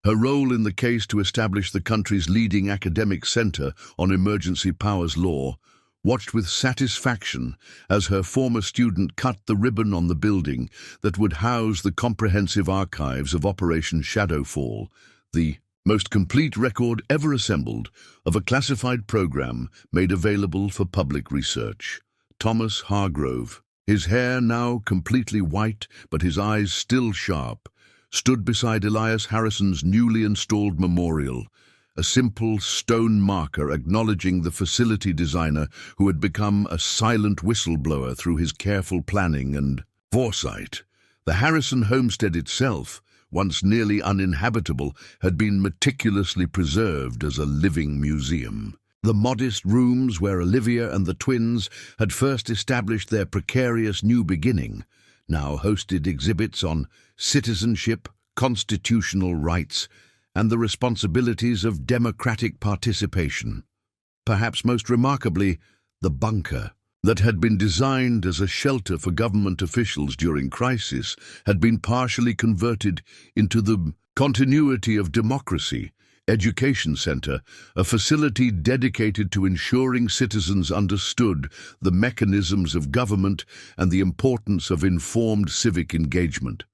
her role in the case to establish the country's leading academic center on emergency powers law, watched with satisfaction as her former student cut the ribbon on the building that would house the comprehensive archives of Operation Shadowfall, the most complete record ever assembled of a classified program made available for public research. Thomas Hargrove, his hair now completely white but his eyes still sharp, stood beside Elias Harrison's newly installed memorial, a simple stone marker acknowledging the facility designer who had become a silent whistleblower through his careful planning and foresight. The Harrison homestead itself, once nearly uninhabitable, had been meticulously preserved as a living museum. The modest rooms where Olivia and the twins had first established their precarious new beginning now hosted exhibits on citizenship, constitutional rights, and the responsibilities of democratic participation. Perhaps most remarkably, the bunker, that had been designed as a shelter for government officials during crisis, had been partially converted into the Continuity of Democracy Education Center, a facility dedicated to ensuring citizens understood the mechanisms of government and the importance of informed civic engagement.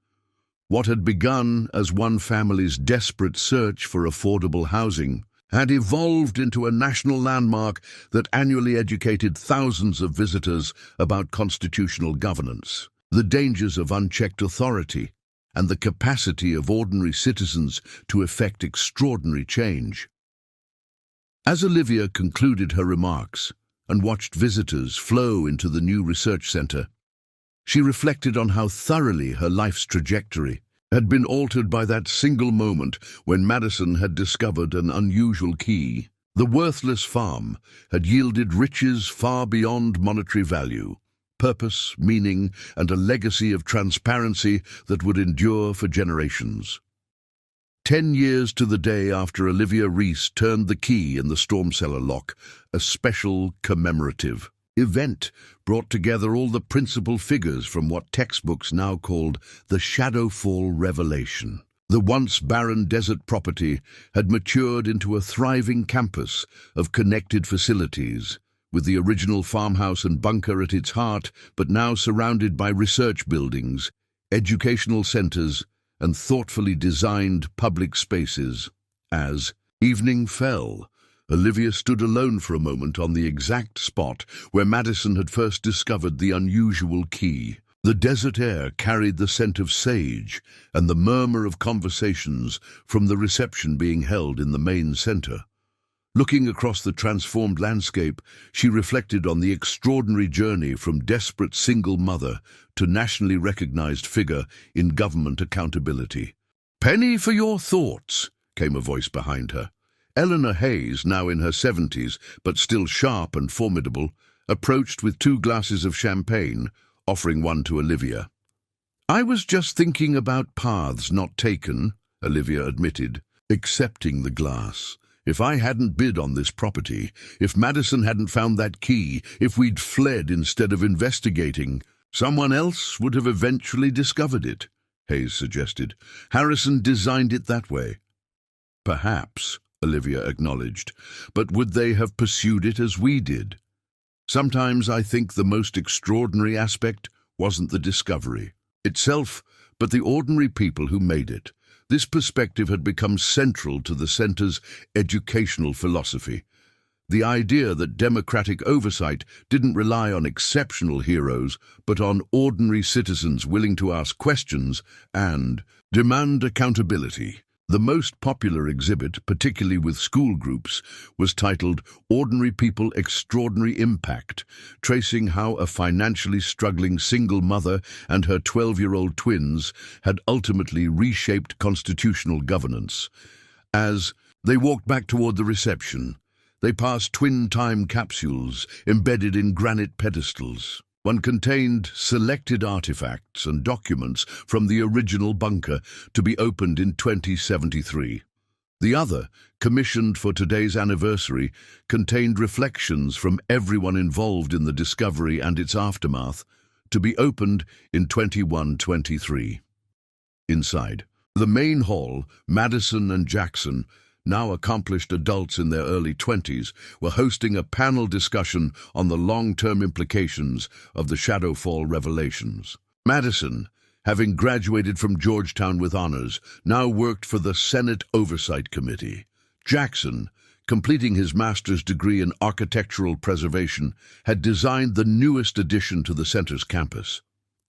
What had begun as one family's desperate search for affordable housing had evolved into a national landmark that annually educated thousands of visitors about constitutional governance, the dangers of unchecked authority, and the capacity of ordinary citizens to effect extraordinary change. As Olivia concluded her remarks and watched visitors flow into the new research center, she reflected on how thoroughly her life's trajectory had been altered by that single moment when Madison had discovered an unusual key. The worthless farm had yielded riches far beyond monetary value, purpose, meaning, and a legacy of transparency that would endure for generations. 10 years to the day after Olivia Reese turned the key in the storm cellar lock, a special commemorative event brought together all the principal figures from what textbooks now called the Shadowfall Revelation. The once barren desert property had matured into a thriving campus of connected facilities, with the original farmhouse and bunker at its heart, but now surrounded by research buildings, educational centers, and thoughtfully designed public spaces. As evening fell, Olivia stood alone for a moment on the exact spot where Madison had first discovered the unusual key. The desert air carried the scent of sage and the murmur of conversations from the reception being held in the main center. Looking across the transformed landscape, she reflected on the extraordinary journey from desperate single mother to nationally recognized figure in government accountability. "Penny for your thoughts," came a voice behind her. Eleanor Hayes, now in her 70s, but still sharp and formidable, approached with 2 glasses of champagne, offering one to Olivia. "I was just thinking about paths not taken," Olivia admitted, accepting the glass. "If I hadn't bid on this property, if Madison hadn't found that key, if we'd fled instead of investigating, someone else would have eventually discovered it," Hayes suggested. "Harrison designed it that way." "Perhaps," Olivia acknowledged, "but would they have pursued it as we did? Sometimes I think the most extraordinary aspect wasn't the discovery itself, but the ordinary people who made it." This perspective had become central to the center's educational philosophy. The idea that democratic oversight didn't rely on exceptional heroes, but on ordinary citizens willing to ask questions and demand accountability. The most popular exhibit, particularly with school groups, was titled "Ordinary People, Extraordinary Impact," tracing how a financially struggling single mother and her 12-year-old twins had ultimately reshaped constitutional governance. As they walked back toward the reception, they passed twin time capsules embedded in granite pedestals. One contained selected artifacts and documents from the original bunker to be opened in 2073. The other, commissioned for today's anniversary, contained reflections from everyone involved in the discovery and its aftermath, to be opened in 2123. Inside the main hall, Madison and Jackson, now accomplished adults in their early 20s, were hosting a panel discussion on the long-term implications of the Shadowfall revelations. Madison, having graduated from Georgetown with honors, now worked for the Senate Oversight Committee. Jackson, completing his master's degree in architectural preservation, had designed the newest addition to the center's campus.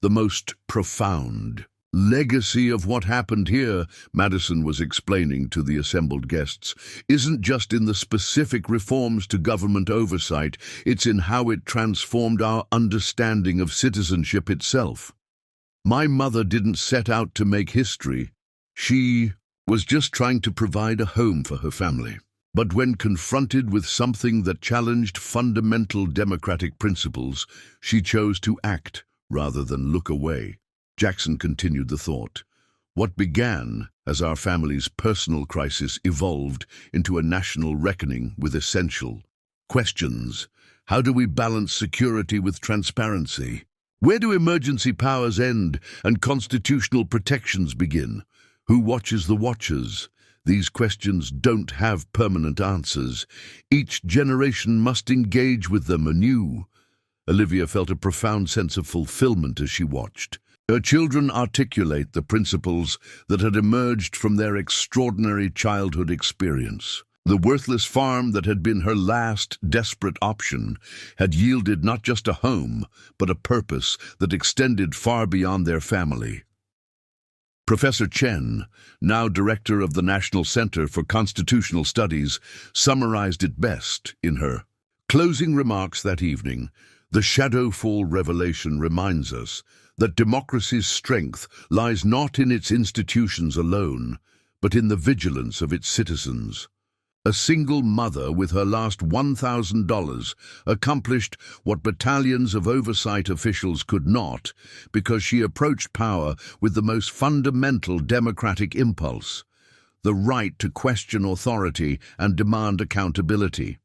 The most profound legacy of what happened here, Madison was explaining to the assembled guests, isn't just in the specific reforms to government oversight, it's in how it transformed our understanding of citizenship itself. My mother didn't set out to make history. She was just trying to provide a home for her family. But when confronted with something that challenged fundamental democratic principles, she chose to act rather than look away. Jackson continued the thought. What began as our family's personal crisis evolved into a national reckoning with essential questions. How do we balance security with transparency? Where do emergency powers end and constitutional protections begin? Who watches the watchers? These questions don't have permanent answers. Each generation must engage with them anew. Olivia felt a profound sense of fulfillment as she watched. Her children articulate the principles that had emerged from their extraordinary childhood experience. The worthless farm that had been her last desperate option had yielded not just a home, but a purpose that extended far beyond their family. Professor Chen, now director of the National Center for Constitutional Studies, summarized it best in her closing remarks that evening. The Shadowfall revelation reminds us that democracy's strength lies not in its institutions alone, but in the vigilance of its citizens. A single mother with her last $1,000 accomplished what battalions of oversight officials could not, because she approached power with the most fundamental democratic impulse: the right to question authority and demand accountability.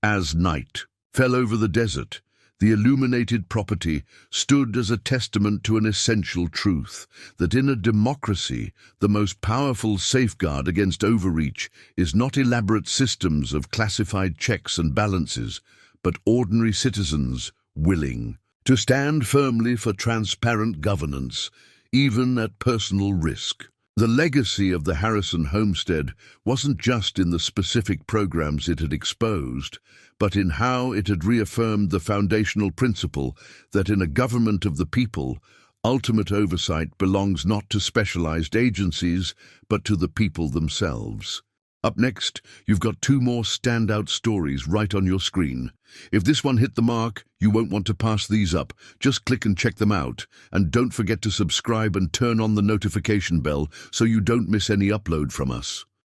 As night fell over the desert, the illuminated property stood as a testament to an essential truth, that in a democracy, the most powerful safeguard against overreach is not elaborate systems of classified checks and balances, but ordinary citizens willing to stand firmly for transparent governance, even at personal risk. The legacy of the Harrison homestead wasn't just in the specific programs it had exposed, but in how it had reaffirmed the foundational principle that in a government of the people, ultimate oversight belongs not to specialized agencies, but to the people themselves. Up next, you've got two more standout stories right on your screen. If this one hit the mark, you won't want to pass these up. Just click and check them out. And don't forget to subscribe and turn on the notification bell so you don't miss any upload from us.